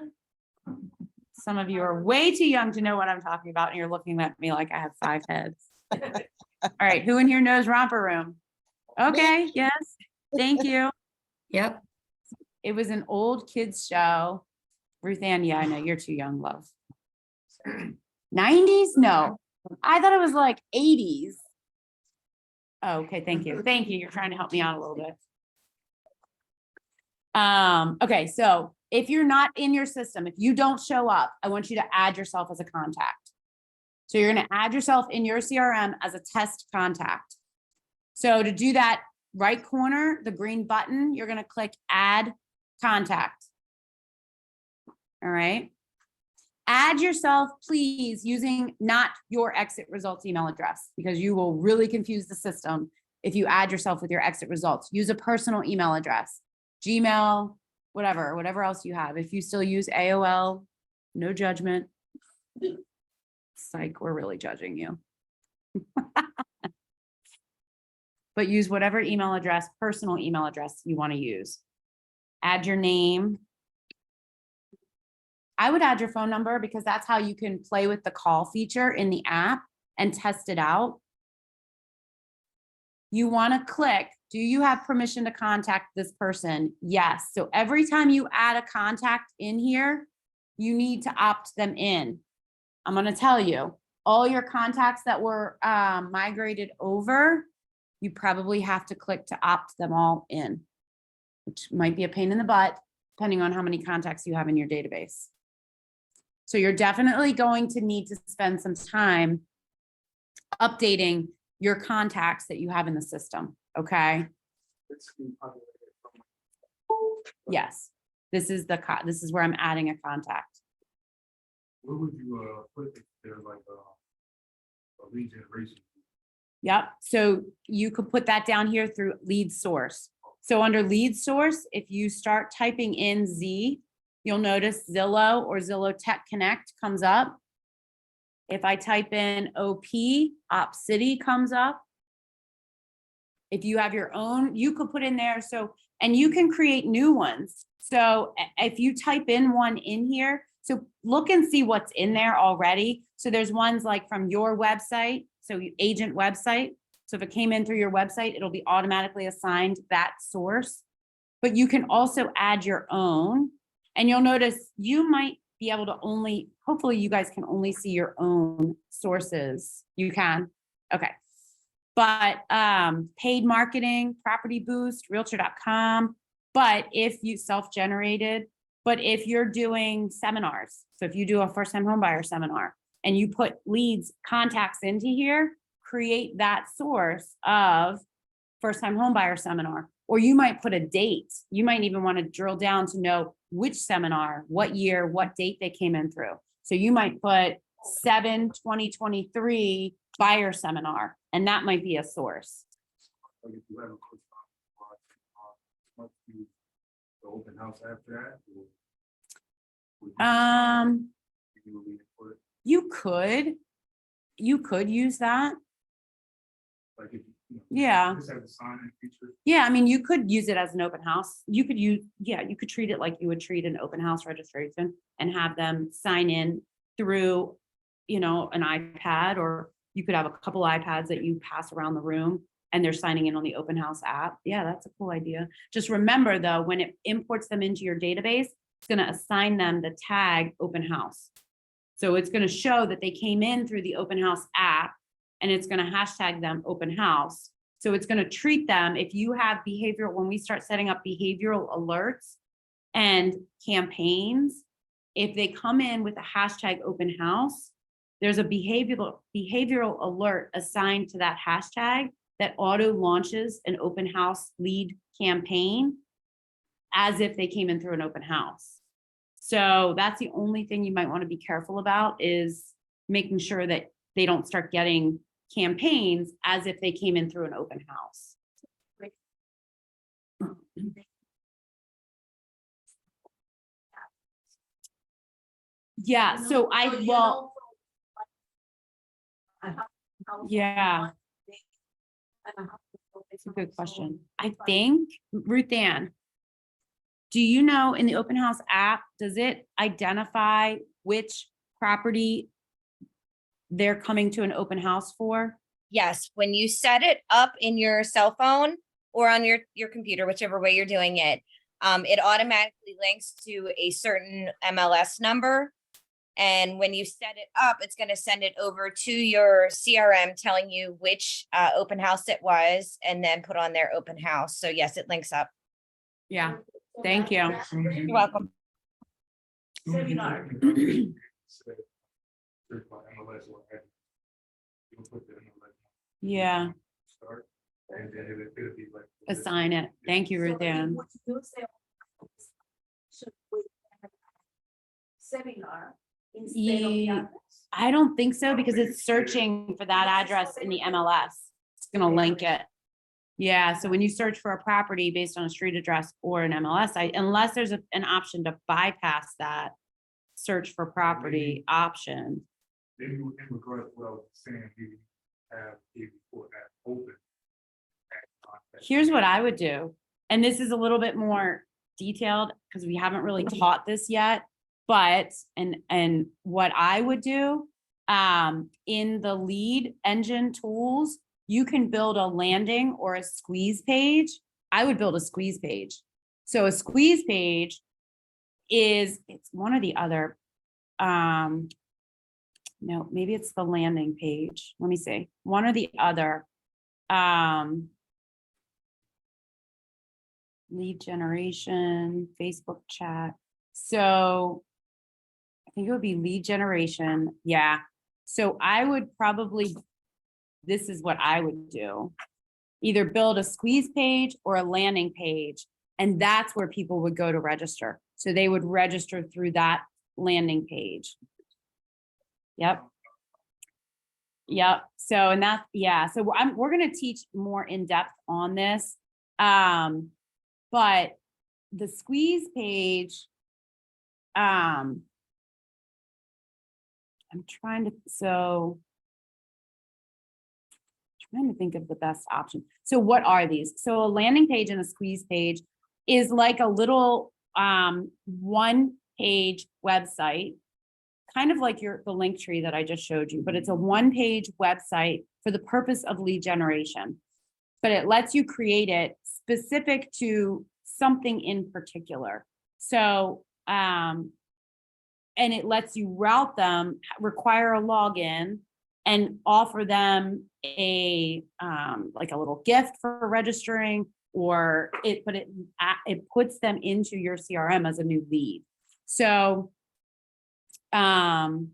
Some of you are way too young to know what I'm talking about, and you're looking at me like I have 5 heads. All right, who in here knows romper room? Okay, yes, thank you. Yep. It was an old kids show. Ruth Ann, yeah, I know you're too young, love. 90s? No, I thought it was like 80s. Oh, okay, thank you. Thank you. You're trying to help me out a little bit. Okay, so if you're not in your system, if you don't show up, I want you to add yourself as a contact. So you're going to add yourself in your CRM as a test contact. So to do that, right corner, the green button, you're going to click add contact. All right. Add yourself, please, using not your exit results email address, because you will really confuse the system if you add yourself with your exit results. Use a personal email address, Gmail, whatever else you have. If you still use AOL, no judgment. Psych, we're really judging you. But use whatever email address, personal email address you want to use. Add your name. I would add your phone number because that's how you can play with the call feature in the app and test it out. You want to click, do you have permission to contact this person? Yes. So every time you add a contact in here, you need to opt them in. I'm going to tell you, all your contacts that were migrated over, you probably have to click to opt them all in, which might be a pain in the butt, depending on how many contacts you have in your database. So you're definitely going to need to spend some time updating your contacts that you have in the system, okay? Yes, this is where I'm adding a contact. Where would you put if there's like a lead generation? Yep, so you could put that down here through lead source. So under lead source, if you start typing in Z, you'll notice Zillow or Zillow Tech Connect comes up. If I type in OP, Op City comes up. If you have your own, you could put in there. So, and you can create new ones. So if you type in one in here, so look and see what's in there already. So there's ones like from your website, so agent website. So if it came in through your website, it'll be automatically assigned that source. But you can also add your own. And you'll notice you might be able to only, hopefully you guys can only see your own sources. You can, okay. But paid marketing, property boost, realtor.com. But if you self-generated, but if you're doing seminars, so if you do a first-time homebuyer seminar and you put leads, contacts into here, create that source of first-time homebuyer seminar. Or you might put a date. You might even want to drill down to know which seminar, what year, what date they came in through. So you might put 7/2023 buyer seminar, and that might be a source. Like if you have a quick must use the open house after that? Or would you leave it for it? You could use that. Like if Yeah. This has a sign-in feature. Yeah, I mean, you could use it as an open house. You could use, yeah, you could treat it like you would treat an open house registration and have them sign in through, you know, an iPad, or you could have a couple iPads that you pass around the room and they're signing in on the open house app. Yeah, that's a cool idea. Just remember though, when it imports them into your database, it's going to assign them the tag open house. So it's going to show that they came in through the open house app, and it's going to hashtag them open house. So it's going to treat them, if you have behavioral, when we start setting up behavioral alerts and campaigns, if they come in with a hashtag open house, there's a behavioral alert assigned to that hashtag that auto launches an open house lead campaign as if they came in through an open house. So that's the only thing you might want to be careful about is making sure that they don't start getting campaigns as if they came in through an open house. Yeah, so yeah. That's a good question. I think, Ruth Ann, do you know in the open house app, does it identify which property they're coming to an open house for? Yes, when you set it up in your cell phone or on your computer, whichever way you're doing it, it automatically links to a certain MLS number. And when you set it up, it's going to send it over to your CRM telling you which open house it was and then put on their open house. So yes, it links up. Yeah, thank you. You're welcome. Seminar. Yeah, Start, and then it'll be like. assign it. Thank you, Ruth Ann. What you say, should we have a seminar instead of the Ye- others? I don't think so because it's searching for that address in the MLS. It's gonna link it. Yeah, so when you search for a property based on a street address or an MLS, unless there's an option to bypass that search for property option. Maybe in regards to what I was saying, you have KVCore app open. Here's what I would do, and this is a little bit more detailed because we haven't really taught this yet. But, and what I would do, in the lead engine tools, you can build a landing or a squeeze page. I would build a squeeze page. So a squeeze page it's one or the other. No, maybe it's the landing page. Let me see, one or the other. Lead generation, Facebook chat. So I think it would be lead generation. Yeah. So I would probably, this is what I would do. Either build a squeeze page or a landing page. And that's where people would go to register. So they would register through that landing page. Yep. Yep. So, and that, yeah. So we're going to teach more in depth on this. But the squeeze page, I'm trying to think of the best option. So what are these? So a landing page and a squeeze page is like a little one-page website, kind of like the link tree that I just showed you, but it's a one-page website for the purpose of lead generation. But it lets you create it specific to something in particular. So, and it lets you route them, require a login, and offer them a like a little gift for registering, or it puts them into your CRM as a new lead. So I'm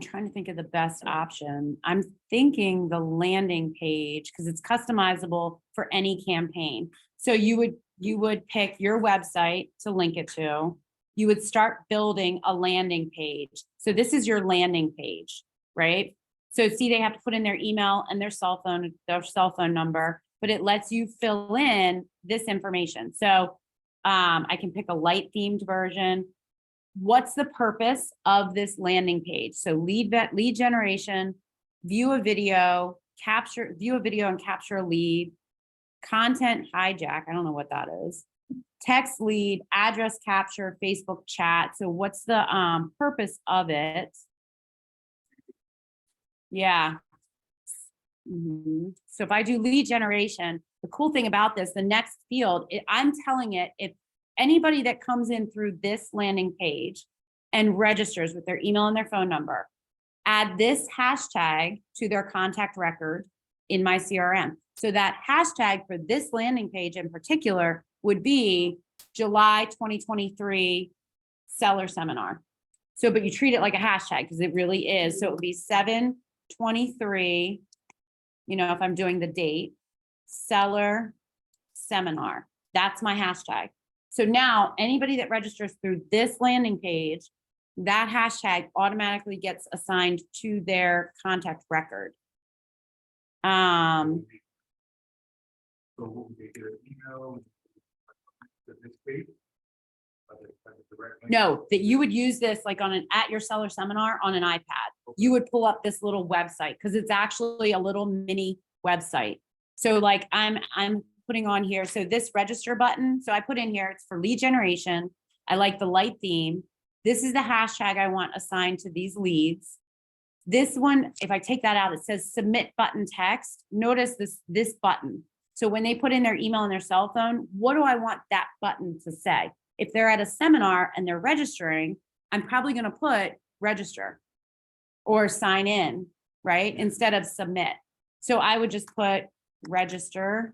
trying to think of the best option. I'm thinking the landing page because it's customizable for any campaign. So you would pick your website to link it to. You would start building a landing page. So this is your landing page, right? So see, they have to put in their email and their cell phone number, but it lets you fill in this information. So I can pick a light themed version. What's the purpose of this landing page? So lead generation, view a video and capture a lead, content hijack. I don't know what that is. Text lead, address capture, Facebook chat. So what's the purpose of it? Yeah. So if I do lead generation, the cool thing about this, the next field, I'm telling it, if anybody that comes in through this landing page and registers with their email and their phone number, add this hashtag to their contact record in my CRM. So that hashtag for this landing page in particular would be July 2023 seller seminar. So, but you treat it like a hashtag because it really is. So it would be 7/23, if I'm doing the date, seller seminar. That's my hashtag. So now anybody that registers through this landing page, that hashtag automatically gets assigned to their contact record. So will they get an email? To this page? Direct link? No, that you would use this like on at your seller seminar on an iPad. You would pull up this little website because it's actually a little mini website. So like I'm putting on here, so this register button, so I put in here, it's for lead generation. I like the light theme. This is the hashtag I want assigned to these leads. This one, if I take that out, it says submit button text. Notice this button. So when they put in their email and their cell phone, what do I want that button to say? If they're at a seminar and they're registering, I'm probably going to put register or sign in, right? Instead of submit. So I would just put register.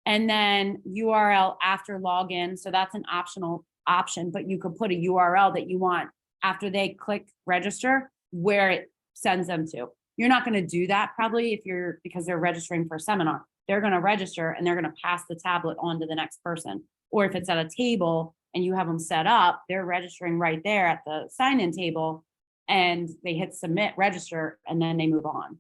And then URL after login. So that's an optional option, but you could put a URL that you want after they click register, where it sends them to. You're not going to do that probably because they're registering for a seminar. They're going to register and they're going to pass the tablet on to the next person. Or if it's at a table and you have them set up, they're registering right there at the sign-in table and they hit submit, register, and then they move on.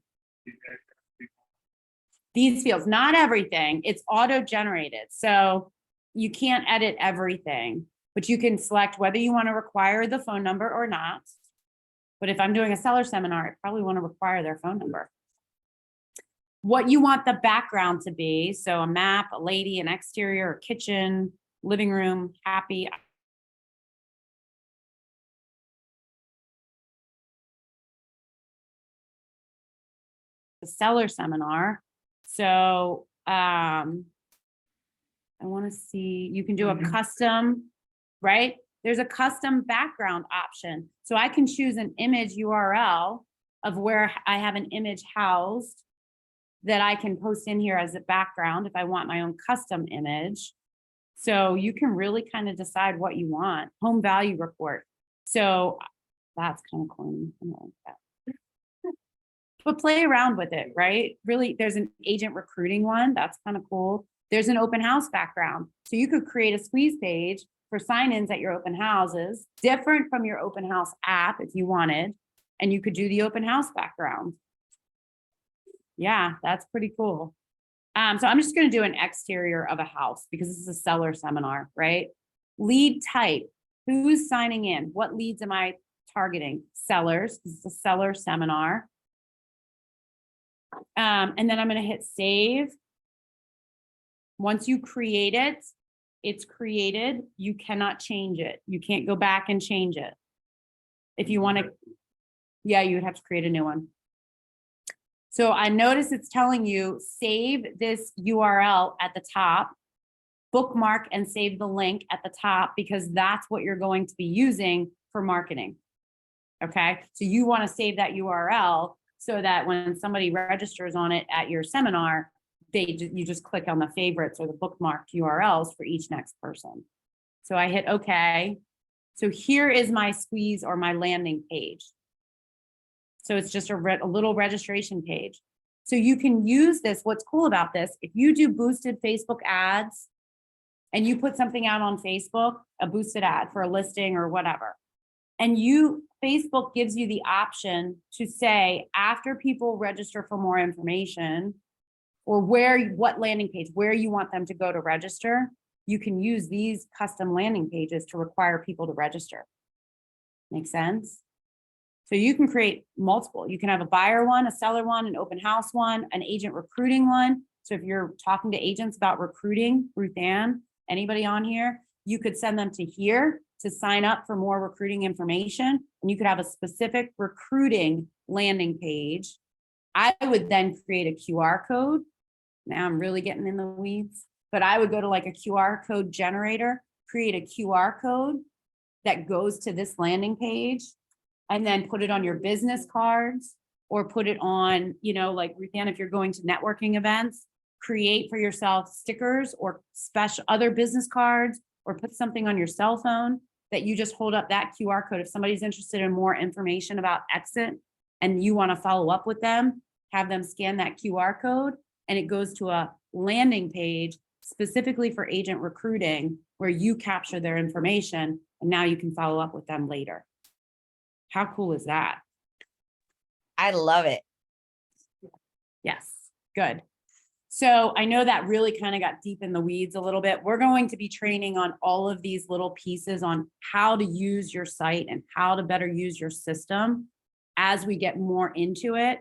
These fields, not everything, it's auto-generated. So you can't edit everything, but you can select whether you want to require the phone number or not. But if I'm doing a seller seminar, I probably want to require their phone number. What you want the background to be, so a map, a lady, an exterior, a kitchen, living room, happy. The seller seminar. So I want to see, you can do a custom, right? There's a custom background option. So I can choose an image URL of where I have an image housed that I can post in here as a background if I want my own custom image. So you can really kind of decide what you want. Home value report. So that's kind of corny. I don't like that. But play around with it, right? Really, there's an agent recruiting one. That's kind of cool. There's an open house background. So you could create a squeeze page for sign-ins at your open houses, different from your open house app if you wanted, and you could do the open house background. Yeah, that's pretty cool. So I'm just going to do an exterior of a house because this is a seller seminar, right? Lead type, who's signing in? What leads am I targeting? Sellers, this is a seller seminar. And then I'm going to hit save. Once you create it, it's created. You cannot change it. You can't go back and change it. If you want to, yeah, you would have to create a new one. So I notice it's telling you save this URL at the top, bookmark and save the link at the top because that's what you're going to be using for marketing. Okay, so you want to save that URL so that when somebody registers on it at your seminar, you just click on the favorites or the bookmarked URLs for each next person. So I hit OK. So here is my squeeze or my landing page. So it's just a little registration page. So you can use this. What's cool about this, if you do boosted Facebook ads and you put something out on Facebook, a boosted ad for a listing or whatever, and Facebook gives you the option to say, after people register for more information or what landing page, where you want them to go to register, you can use these custom landing pages to require people to register. Make sense? So you can create multiple. You can have a buyer one, a seller one, an open house one, an agent recruiting one. So if you're talking to agents about recruiting, Ruth Ann, anybody on here, you could send them to here to sign up for more recruiting information. And you could have a specific recruiting landing page. I would then create a QR code. Now I'm really getting in the weeds, but I would go to like a QR code generator, create a QR code that goes to this landing page, and then put it on your business cards or put it on, like Ruth Ann, if you're going to networking events, create for yourself stickers or special other business cards, or put something on your cell phone that you just hold up that QR code. If somebody's interested in more information about Exit and you want to follow up with them, have them scan that QR code and it goes to a landing page specifically for agent recruiting, where you capture their information and now you can follow up with them later. How cool is that? I love it. Yes, good. So I know that really kind of got deep in the weeds a little bit. We're going to be training on all of these little pieces on how to use your site and how to better use your system as we get more into it.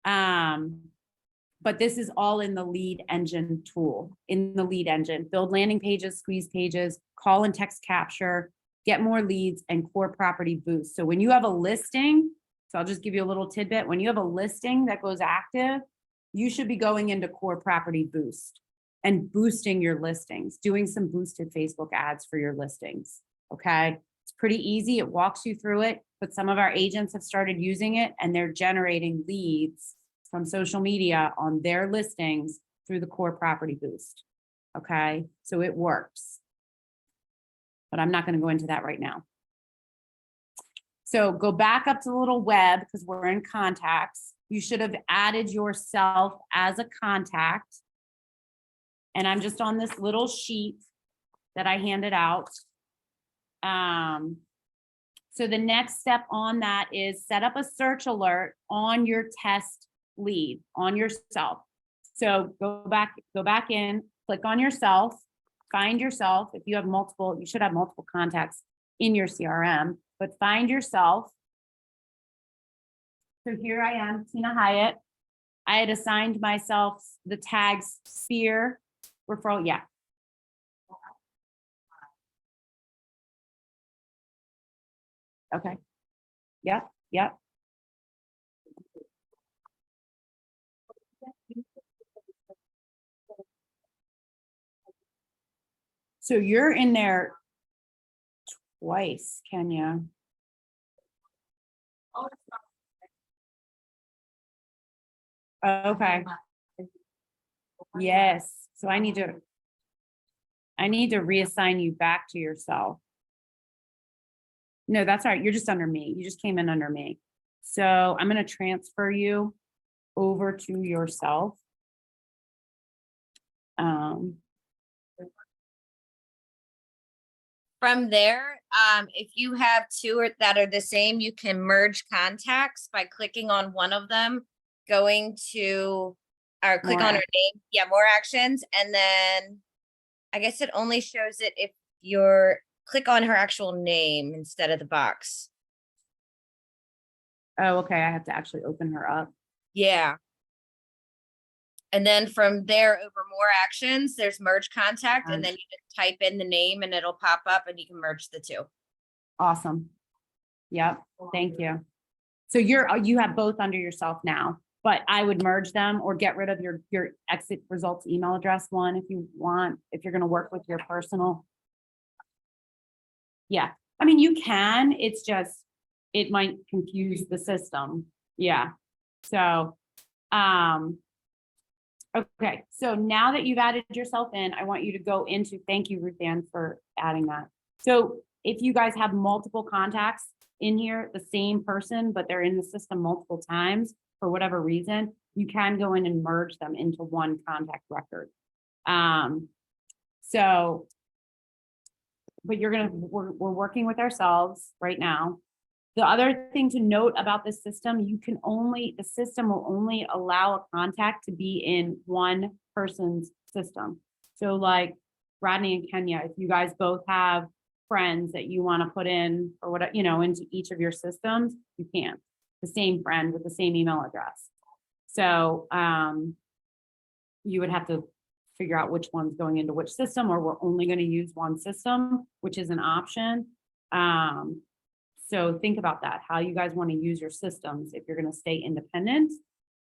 But this is all in the lead engine tool, in the lead engine. Build landing pages, squeeze pages, call and text capture, get more leads, and core property boost. So when you have a listing, so I'll just give you a little tidbit. When you have a listing that goes active, you should be going into core property boost and boosting your listings, doing some boosted Facebook ads for your listings. Okay. It's pretty easy. It walks you through it, but some of our agents have started using it and they're generating leads from social media on their listings through the core property boost. Okay. So it works, but I'm not going to go into that right now. So go back up to the little web because we're in contacts. You should have added yourself as a contact. And I'm just on this little sheet that I handed out. So the next step on that is set up a search alert on your test lead, on yourself. So go back in, click on yourself, find yourself. If you have multiple, you should have multiple contacts in your CRM, but find yourself. So here I am, Tina Hyatt. I had assigned myself the tags sphere referral. Yeah. Okay. Yep. Yep. So you're in there twice, Kenya. Okay. Yes. So I need to reassign you back to yourself. No, that's all right. You're just under me. You just came in under me. So I'm going to transfer you over to yourself. From there, if you have two that are the same, you can merge contacts by clicking on one of them, going to, or click More on her name. Yeah, more actions. And then I guess it only shows it if you're click on her actual name instead of the box. Oh, okay. I have to actually open her up. Yeah. And then from there over more actions, there's merge contact, and then you just type in the name and it'll pop up and you can merge the two. Awesome. Yep. Thank you. So you have both under yourself now, but I would merge them or get rid of your exit results email address one if you want, if you're going to work with your personal. Yeah. I mean, you can, it's just, it might confuse the system. Yeah. So, okay. So now that you've added yourself in, I want you to go into, thank you, Ruth Ann, for adding that. So if you guys have multiple contacts in here, the same person, but they're in the system multiple times for whatever reason, you can go in and merge them into one contact record. But we're working with ourselves right now. The other thing to note about this system, the system will only allow a contact to be in one person's system. So like Rodney and Kenya, if you guys both have friends that you want to put in or whatever, into each of your systems, you can. The same friend with the same email address. So you would have to figure out which one's going into which system, or we're only going to use one system, which is an option. So think about that, how you guys want to use your systems if you're going to stay independent,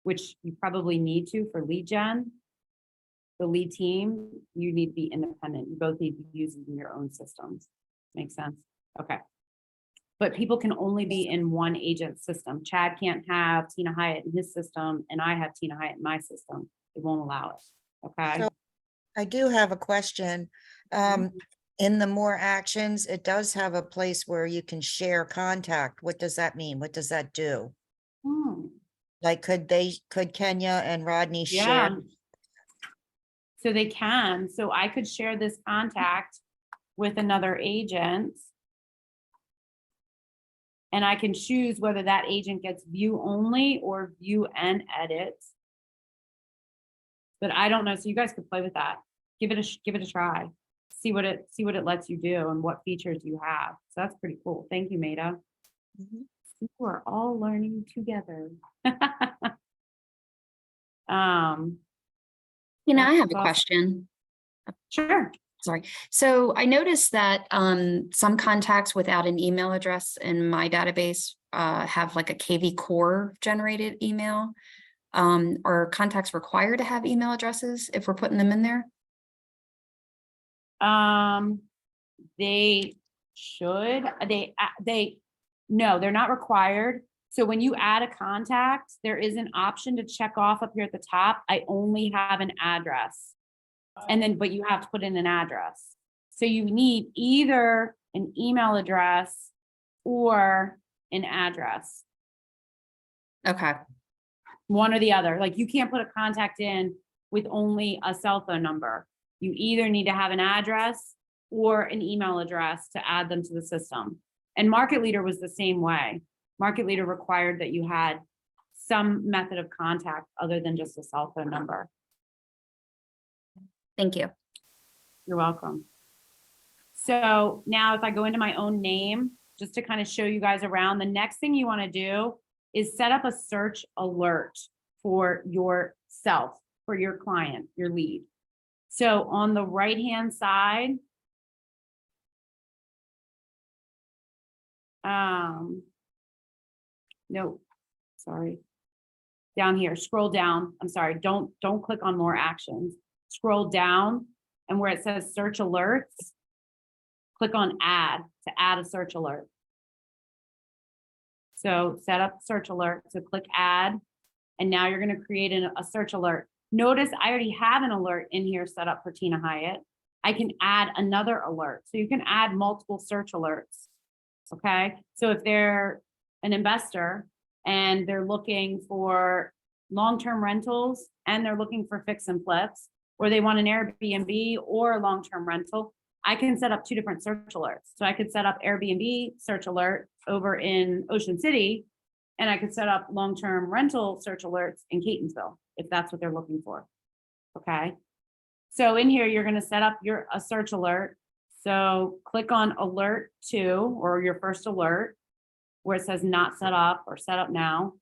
which you probably need to for lead gen. The lead team, you need to be independent. You both need to be using your own systems. Makes sense? Okay. But people can only be in one agent system. Chad can't have Tina Hyatt in his system, and I have Tina Hyatt in my system. It won't allow it. Okay. So I do have a question. In the more actions, it does have a place where you can share contact. What does that mean? What does that do? Like, could Kenya and Rodney Yeah. share? So they can, so I could share this contact with another agent. And I can choose whether that agent gets view only or view and edit. But I don't know, so you guys could play with that. Give it a try. See what it lets you do and what features you have. So that's pretty cool. Thank you, Maida. We're all learning together. You know, I That's have a awesome. question. Sure. Sorry. So I noticed that some contacts without an email address in my database have like a KVCore generated email. Are contacts required to have email addresses if we're putting them in there? They should, no, they're not required. So when you add a contact, there is an option to check off up here at the top. I only have an address. And then, but you have to put in an address. So you need either an email address or an address, Okay. one or the other. Like you can't put a contact in with only a cell phone number. You either need to have an address or an email address to add them to the system. And Market Leader was the same way. Market Leader required that you had some method of contact other than just a cell phone number. Thank you. You're welcome. So now if I go into my own name, just to kind of show you guys around, the next thing you want to do is set up a search alert for yourself, for your client, your lead. So on the right-hand side, no, sorry. Down here, scroll down. I'm sorry, don't click on more actions. Scroll down and where it says search alerts, click on add to add a search alert. So set up search alert, so click add, and now you're gonna create a search alert. Notice I already have an alert in here set up for Tina Hyatt. I can add another alert. So you can add multiple search alerts, okay? So if they're an investor and they're looking for long-term rentals and they're looking for fix and flips, or they want an Airbnb or a long-term rental, I can set up two different search alerts. So I could set up Airbnb search alert over in Ocean City, and I could set up long-term rental search alerts in Catonsville, if that's what they're looking for, okay? So in here, you're gonna set up a search alert. So click on alert 2 or your first alert where it says not set up or set up now.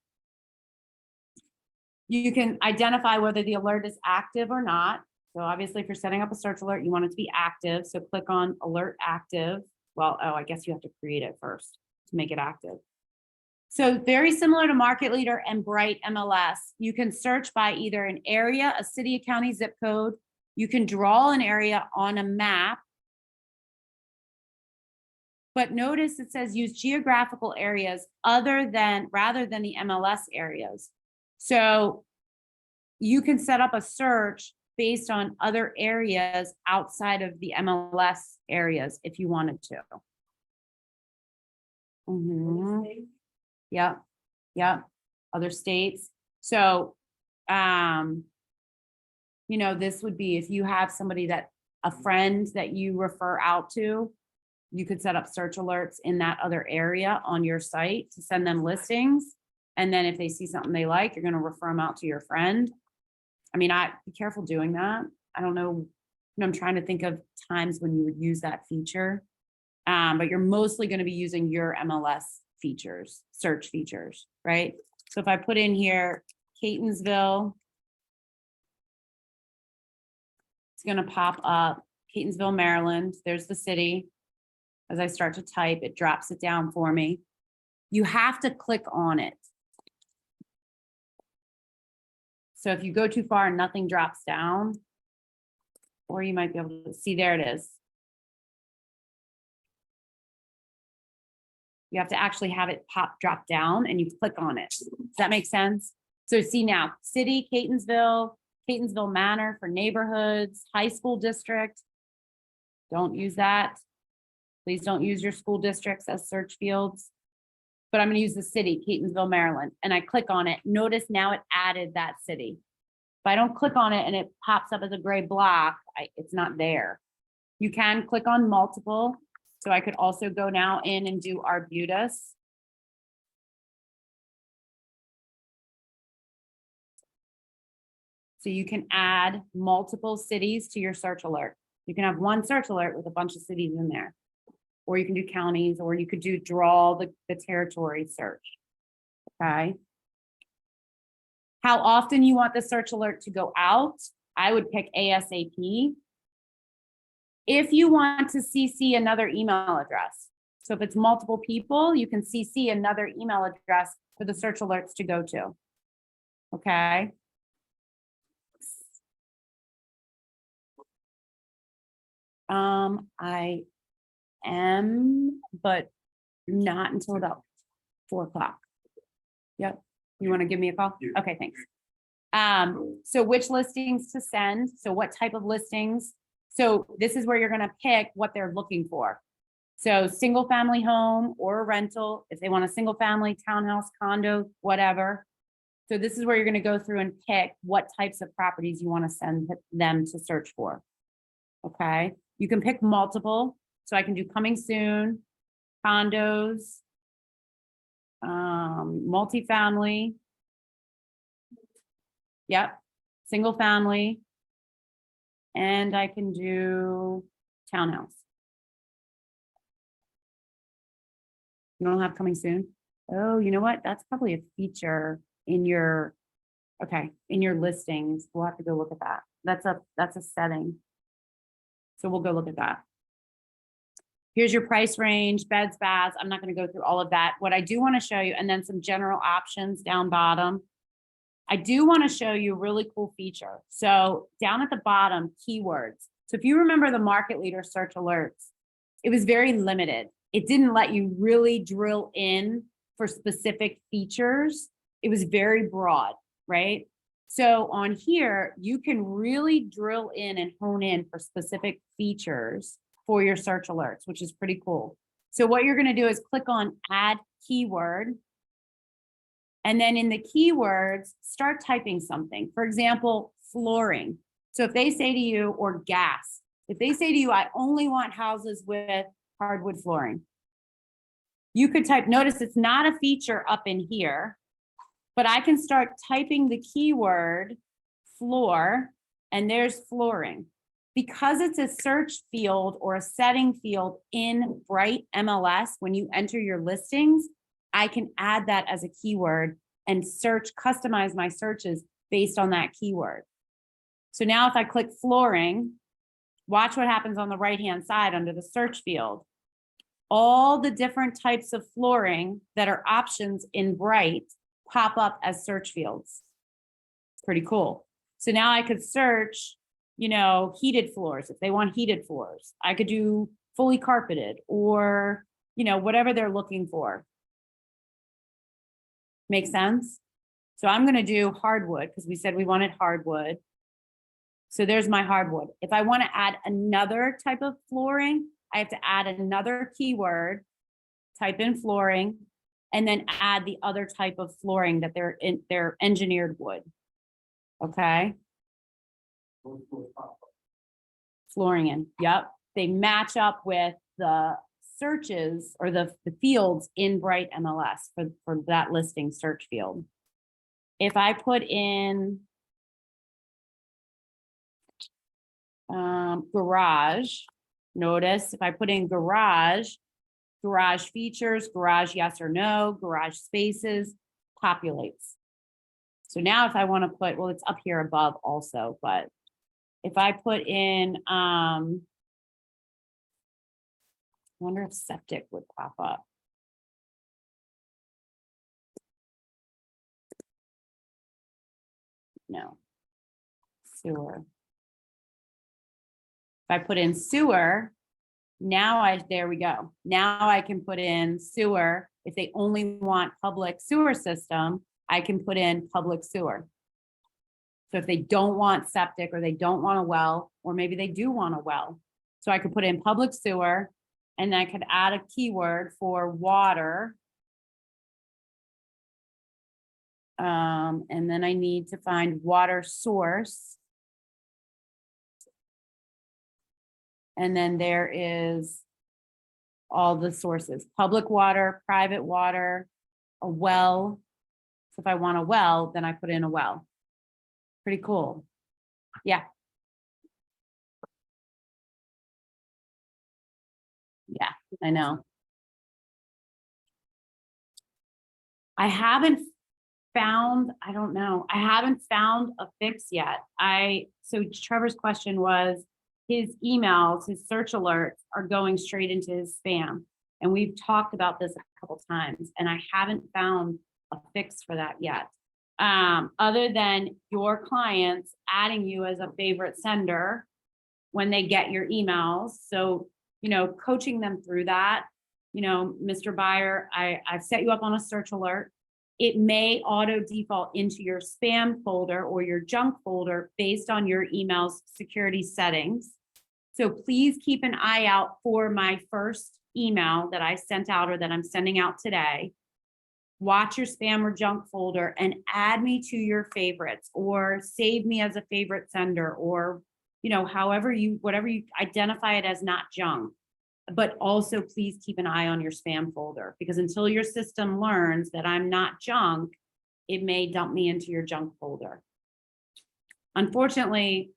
You can identify whether the alert is active or not. So obviously if you're setting up a search alert, you want it to be active. So click on alert active. Well, oh, I guess you have to create it first to make it active. So very similar to Market Leader and Bright MLS, you can search by either an area, a city, a county, zip code. You can draw an area on a map. But notice it says use geographical areas rather than the MLS areas. So you can set up a search based on other areas outside of the MLS areas if you wanted to. Yeah, yeah, other states. So, you know, this would be if you have somebody a friend that you refer out to, you could set up search alerts in that other area on your site to send them listings. And then if they see something they like, you're going to refer them out to your friend. I mean, be careful doing that. I don't know. I'm trying to think of times when you would use that feature. But you're mostly going to be using your MLS features, search features, right? So if I put in here, Catonsville, it's going to pop up Catonsville, Maryland. There's the city. As I start to type, it drops it down for me. You have to click on it. So if you go too far and nothing drops down, or you might be able to see, there it is. You have to actually have it drop down and you click on it. Does that make sense? So see now, city, Catonsville Manor for neighborhoods, high school district. Don't use that. Please don't use your school districts as search fields. But I'm going to use the city, Catonsville, Maryland, and I click on it. Notice now it added that city. If I don't click on it and it pops up as a gray block, it's not there. You can click on multiple. So I could also go now in and do Arbutus. So you can add multiple cities to your search alert. You can have one search alert with a bunch of cities in there. Or you can do counties, or you could do draw the territory search. Okay. How often you want the search alert to go out? I would pick ASAP. If you want to CC another email address. So if it's multiple people, you can CC another email address for the search alerts to go to. Okay. I am, but not until about 4 o'clock. Yep. You want to give me a call? Yeah. Okay, thanks. So which listings to send? So what type of listings? So this is where you're going to pick what they're looking for. So single family home or a rental, if they want a single family, townhouse, condo, whatever. So this is where you're going to go through and pick what types of properties you want to send them to search for. Okay. You can pick multiple. So I can do coming soon, condos, multifamily. Yep. Single family. And I can do townhouse. You don't have coming soon? Oh, you know what? That's probably a feature in your, okay, in your listings. We'll have to go look at that. That's a setting. So we'll go look at that. Here's your price range, beds, baths. I'm not going to go through all of that. What I do want to show you, and then some general options down bottom. I do want to show you a really cool feature. So down at the bottom, keywords. So if you remember the market leader search alerts, it was very limited. It didn't let you really drill in for specific features. It was very broad, right? So on here, you can really drill in and hone in for specific features for your search alerts, which is pretty cool. So what you're going to do is click on add keyword. And then in the keywords, start typing something. For example, flooring. So if they say to you, or gas, if they say to you, I only want houses with hardwood flooring, you could type, notice it's not a feature up in here, but I can start typing the keyword floor, and there's flooring. Because it's a search field or a setting field in Bright MLS, when you enter your listings, I can add that as a keyword and search, customize my searches based on that keyword. So now if I click flooring, watch what happens on the right-hand side under the search field. All the different types of flooring that are options in Bright pop up as search fields. Pretty cool. So now I could search, you know, heated floors. If they want heated floors, I could do fully carpeted or, you know, whatever they're looking for. Make sense? So I'm going to do hardwood because we said we wanted hardwood. So there's my hardwood. If I want to add another type of flooring, I have to add another keyword, type in flooring, and then add the other type of flooring that they're engineered wood. Okay. Flooring in. Yep. They match up with the searches or the fields in Bright MLS for that listing search field. If I put in garage, notice if I put in garage features, garage yes or no, garage spaces, populates. So now if I want to put, well, it's up here above also, but if I put in, I wonder if septic would pop up. No. Sewer. If I put in sewer, now there we go. Now I can put in sewer. If they only want public sewer system, I can put in public sewer. So if they don't want septic or they don't want a well, or maybe they do want a well. So I could put in public sewer and I could add a keyword for water. And then I need to find water source. And then there is all the sources, public water, private water, a well. So if I want a well, then I put in a well. Pretty cool. Yeah. Yeah, I know. I haven't found, I don't know, I haven't found a fix yet. So Trevor's question was, his emails, his search alerts are going straight into his spam. And we've talked about this a couple times, and I haven't found a fix for that yet. Other than your clients adding you as a favorite sender when they get your emails. So, coaching them through that, Mr. Buyer, I've set you up on a search alert. It may auto default into your spam folder or your junk folder based on your email's security settings. So please keep an eye out for my first email that I sent out or that I'm sending out today. Watch your spam or junk folder and add me to your favorites, or save me as a favorite sender, or, whatever you identify it as not junk. But also please keep an eye on your spam folder, because until your system learns that I'm not junk, it may dump me into your junk folder. Unfortunately,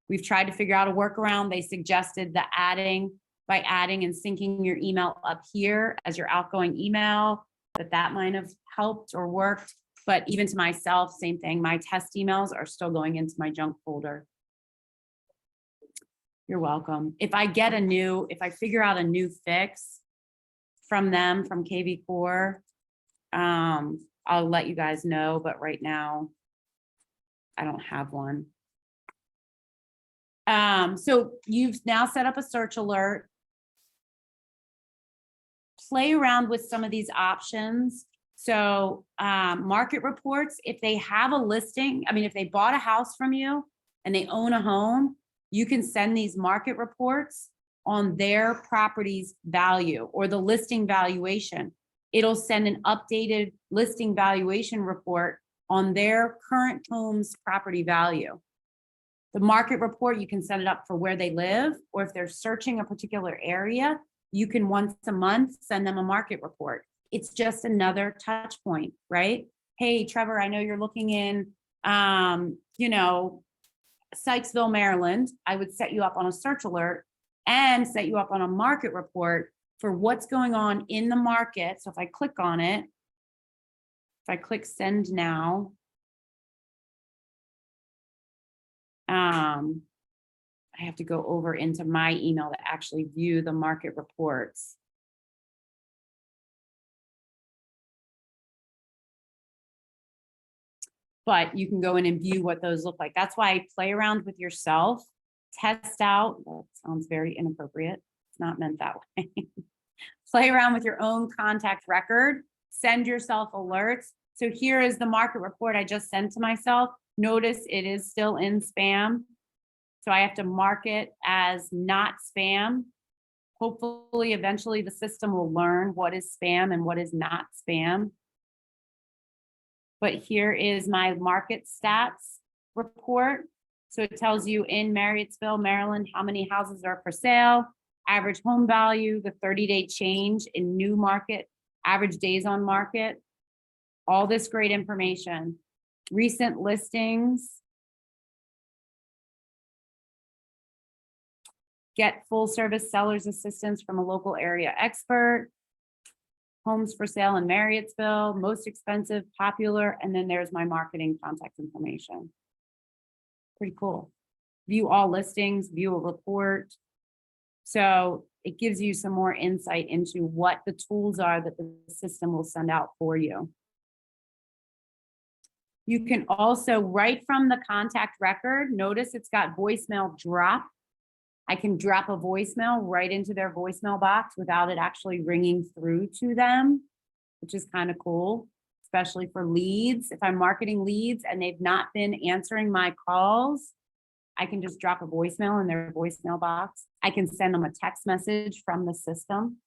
we've tried to figure out a workaround. They suggested by adding and syncing your email up here as your outgoing email, that might have helped or worked. But even to myself, same thing. My test emails are still going into my junk folder. You're welcome. If I figure out a new fix from them, from KVCore, I'll let you guys know, but right now I don't have one. So you've now set up a search alert. Play around with some of these options. So market reports, if they have a listing, if they bought a house from you and they own a home, you can send these market reports on their property's value or the listing valuation. It'll send an updated listing valuation report on their current home's property value. The market report, you can set it up for where they live, or if they're searching a particular area, you can once a month send them a market report. It's just another touch point, right? Hey, Trevor, I know you're looking in, Sykesville, Maryland. I would set you up on a search alert and set you up on a market report for what's going on in the market. So if I click on it, if I click send now, I have to go over into my email to actually view the market reports. But you can go in and view what those look like. That's why I play around with yourself, test out. That sounds very inappropriate. It's not meant that way. Play around with your own contact record, send yourself alerts. So here is the market report I just sent to myself. Notice it is still in spam. So I have to mark it as not spam. Hopefully, eventually the system will learn what is spam and what is not spam. But here is my market stats report. So it tells you in Marriottsville, Maryland, how many houses are for sale, average home value, the 30-day change in new market, average days on market, all this great information. Recent listings. Get full service seller's assistance from a local area expert. Homes for sale in Marriottsville, most expensive, popular, and then there's my marketing contact information. Pretty cool. View all listings, view a report. So it gives you some more insight into what the tools are that the system will send out for you. You can also, right from the contact record, notice it's got voicemail drop. I can drop a voicemail right into their voicemail box without it actually ringing through to them, which is kind of cool, especially for leads. If I'm marketing leads and they've not been answering my calls, I can just drop a voicemail in their voicemail box. I can send them a text message from the system.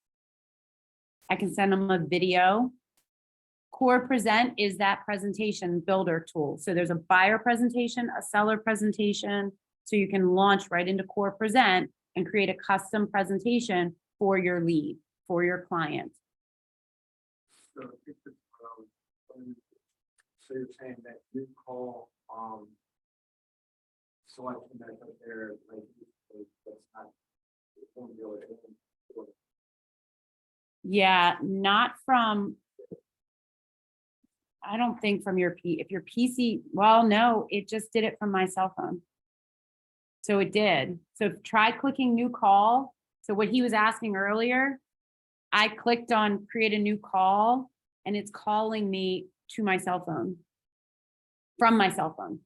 I can send them a video Core Present is that presentation builder tool. So there's a buyer presentation, a seller presentation. So you can launch right into Core Present and create a custom presentation for your lead, for your client. So if it's, so you're saying that you call, selection that's up there, like, that's not. it won't be able to- Yeah, not from, I don't think from your if your PC, well, no, it just did it from my cell phone. So it did. So try clicking new call. So what he was asking earlier, I clicked on create a new call and it's calling me to my cell phone. From my cell phone.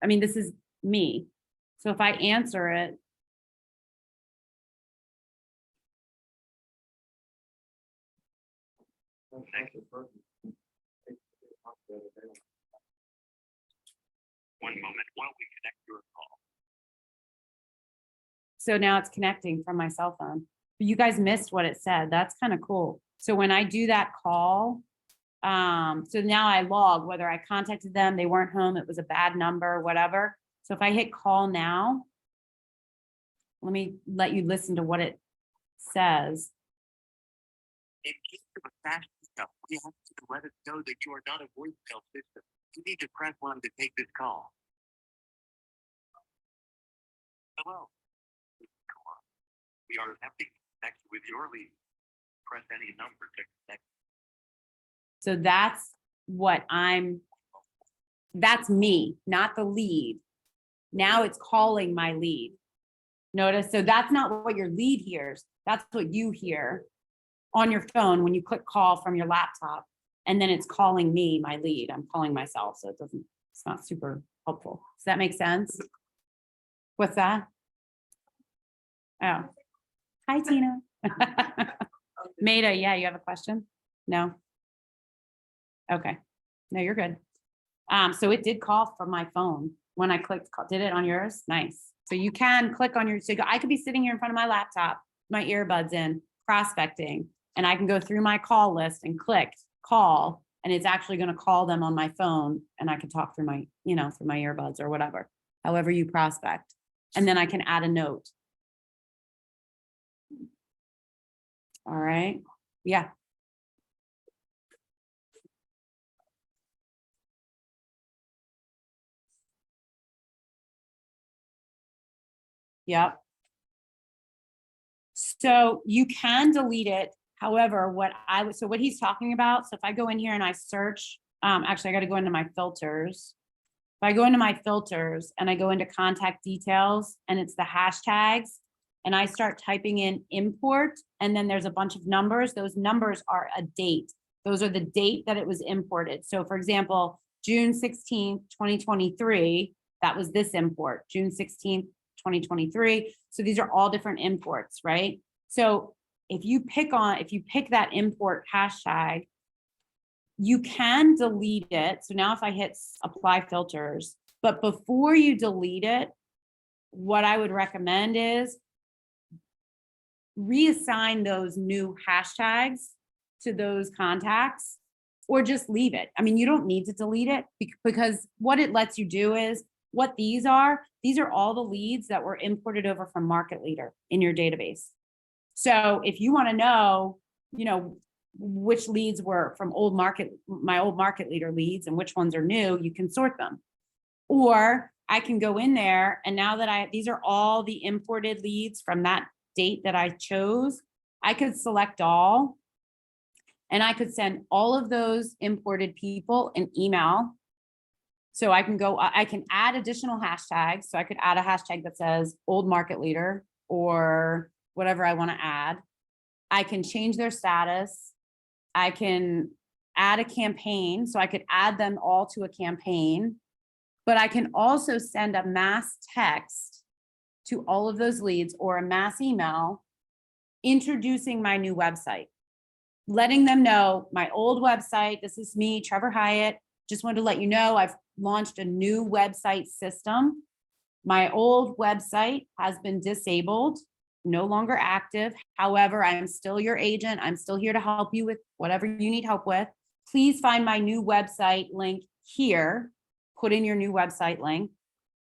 I mean, this is me. So if I answer it, Thank you. One moment while we connect your call. so now it's connecting from my cell phone. But you guys missed what it said. That's kind of cool. So when I do that call, so now I log whether I contacted them, they weren't home, it was a bad number, whatever. So if I hit call now, let me let you listen to what it says. In case of a fast pickup, we have to let us know that you are not a voicemail system. You need to press 1 to take this call. Hello. This is Core. We are attempting to connect with your lead. Press any number to connect. So that's what that's me, not the lead. Now it's calling my lead. Notice, so that's not what your lead hears. That's what you hear on your phone when you click call from your laptop. And then it's calling me, my lead. I'm calling myself, so it's not super helpful. Does that make sense? What's that? Oh, hi, Tina. Maida, yeah, you have a question? No? Okay, no, you're good. So it did call from my phone when I clicked, did it on yours? Nice. So you can click on your, so I could be sitting here in front of my laptop, my earbuds in, prospecting, and I can go through my call list and click call, and it's actually going to call them on my phone, and I can talk through my, through my earbuds or whatever, however you prospect. And then I can add a note. All right, yeah. Yep. So you can delete it. However, so what he's talking about, so if I go in here and I search, actually I got to go into my filters. If I go into my filters and I go into contact details and it's the hashtags and I start typing in import and then there's a bunch of numbers, those numbers are a date. Those are the date that it was imported. So for example, June 16th, 2023, that was this import, June 16th, 2023. So these are all different imports, right? So if you pick that import hashtag, you can delete it. So now if I hit apply filters, but before you delete it, what I would recommend is reassign those new hashtags to those contacts or just leave it. I mean, you don't need to delete it because what it lets you do is what these are all the leads that were imported over from Market Leader in your database. So if you want to know, which leads were from my old Market Leader leads and which ones are new, you can sort them. Or I can go in there and now that these are all the imported leads from that date that I chose, I could select all and I could send all of those imported people an email. So I can add additional hashtags. So I could add a hashtag that says old Market Leader or whatever I want to add. I can change their status. I can add a campaign. So I could add them all to a campaign, but I can also send a mass text to all of those leads or a mass email introducing my new website, letting them know my old website. This is me, Trevor Hyatt. Just wanted to let you know I've launched a new website system. My old website has been disabled, no longer active. However, I am still your agent. I'm still here to help you with whatever you need help with. please find my new website link here. Put in your new website link.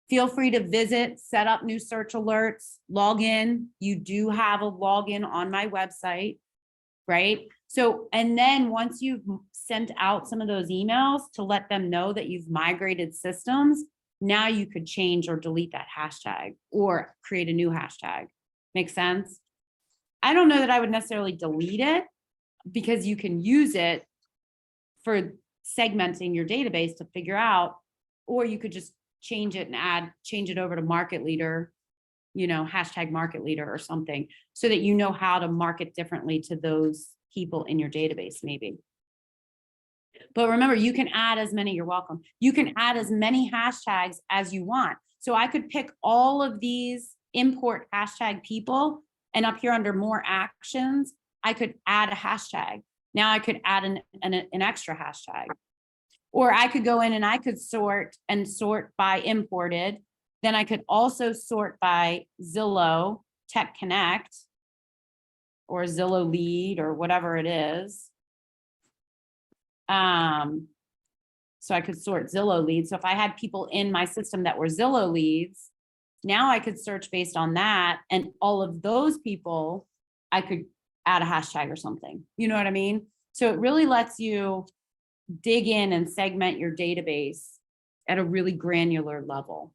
Feel free to visit, set up new search alerts, log in. You do have a login on my website, right? So, and then once you've sent out some of those emails to let them know that you've migrated systems, now you could change or delete that hashtag or create a new hashtag. Make sense? I don't know that I would necessarily delete it because you can use it for segmenting your database to figure out, or you could just change it and change it over to market leader, hashtag market leader or something, so that you know how to market differently to those people in your database, maybe. But remember, you can add as many, you're welcome. You can add as many hashtags as you want. So I could pick all of these import hashtag people, and up here under more actions, I could add a hashtag. Now I could add an extra hashtag. Or I could go in and I could sort by imported. Then I could also sort by Zillow Tech Connect or Zillow lead or whatever it is. So I could sort Zillow leads. So if I had people in my system that were Zillow leads, now I could search based on that, and all of those people, I could add a hashtag or something. You know what I mean? So it really lets you dig in and segment your database at a really granular level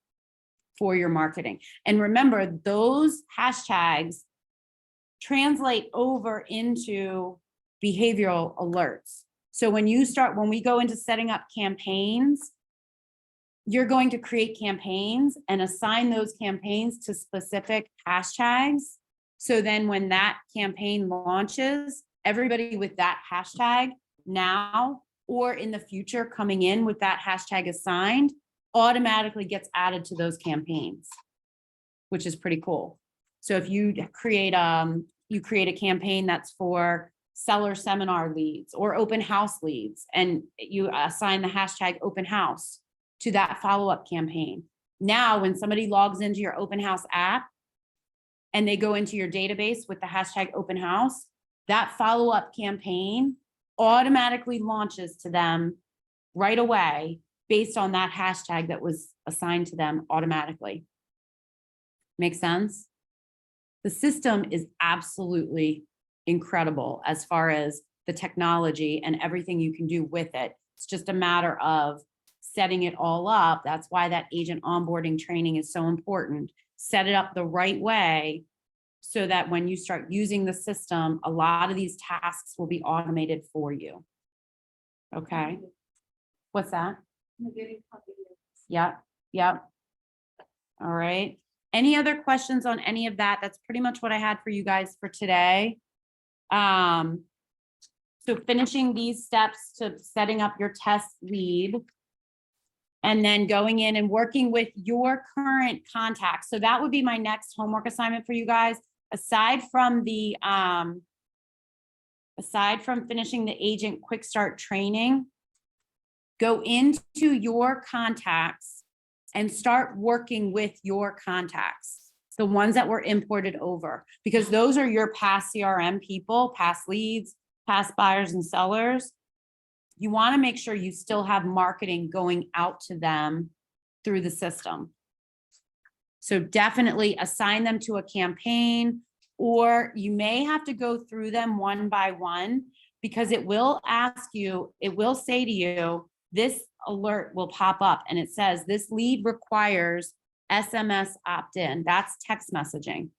for your marketing. And remember, those hashtags translate over into behavioral alerts. So when we go into setting up campaigns, you're going to create campaigns and assign those campaigns to specific hashtags. So then when that campaign launches, everybody with that hashtag now or in the future coming in with that hashtag assigned automatically gets added to those campaigns, which is pretty cool. So if you create a campaign that's for seller seminar leads or open house leads, and you assign the hashtag open house to that follow-up campaign. Now, when somebody logs into your open house app and they go into your database with the hashtag open house, that follow-up campaign automatically launches to them right away based on that hashtag that was assigned to them automatically. Make sense? The system is absolutely incredible as far as the technology and everything you can do with it. It's just a matter of setting it all up. That's why that agent onboarding training is so important. Set it up the right way so that when you start using the system, a lot of these tasks will be automated for you. Okay. What's that? Yep. All right. Any other questions on any of that? That's pretty much what I had for you guys for today. So finishing these steps to setting up your test lead and then going in and working with your current contacts. So that would be my next homework assignment for you guys. Aside from finishing the agent quick start training, go into your contacts and start working with your contacts, the ones that were imported over, because those are your past CRM people, past leads, past buyers and sellers. You want to make sure you still have marketing going out to them through the system. So definitely assign them to a campaign, or you may have to go through them one by one, because it will ask you, it will say to you, this alert will pop up and it says this lead requires SMS opt-in. That's text messaging.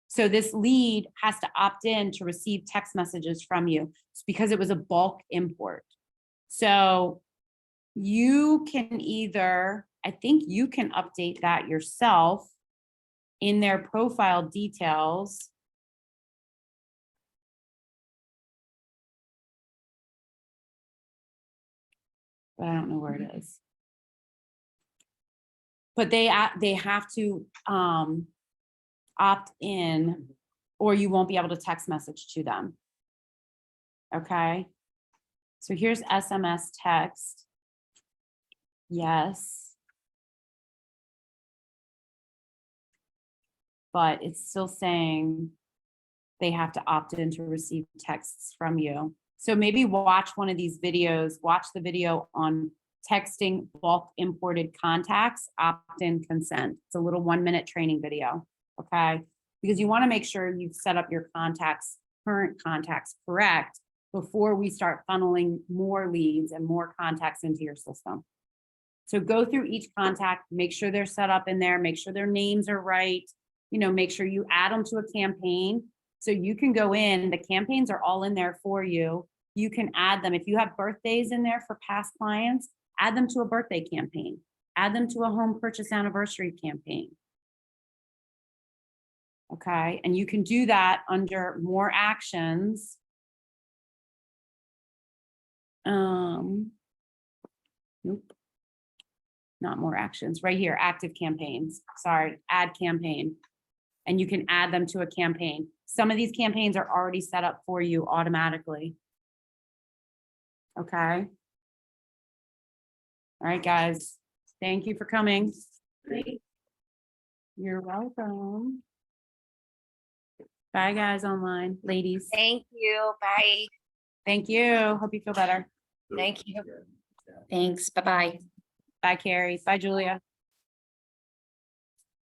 So this lead has to opt in to receive text messages from you. It's because it was a bulk import. So you can either, I think you can update that yourself in their profile details. But I don't know where it is. But they have to opt in, or you won't be able to text message to them. Okay. So here's SMS text. Yes. But it's still saying they have to opt in to receive texts from you. So maybe watch one of these videos, watch the video on texting bulk imported contacts, opt-in consent. It's a little 1-minute training video, okay? Because you want to make sure you've set up your contacts, current contacts correct before we start funneling more leads and more contacts into your system. So go through each contact, make sure they're set up in there, make sure their names are right, you know, make sure you add them to a campaign. So you can go in, the campaigns are all in there for you. You can add them. If you have birthdays in there for past clients, add them to a birthday campaign, add them to a home purchase anniversary campaign. Okay, and you can do that under more actions. Nope. Not more actions, right here, active campaigns, sorry, add campaign. And you can add them to a campaign. Some of these campaigns are already set up for you automatically. Okay. All right, guys, thank you for coming. You're welcome. Bye, guys, online, ladies. Thank you. Bye. Thank you. Hope you feel better. Thank you. Thanks. Bye-bye. Bye, Carrie. Bye, Julia.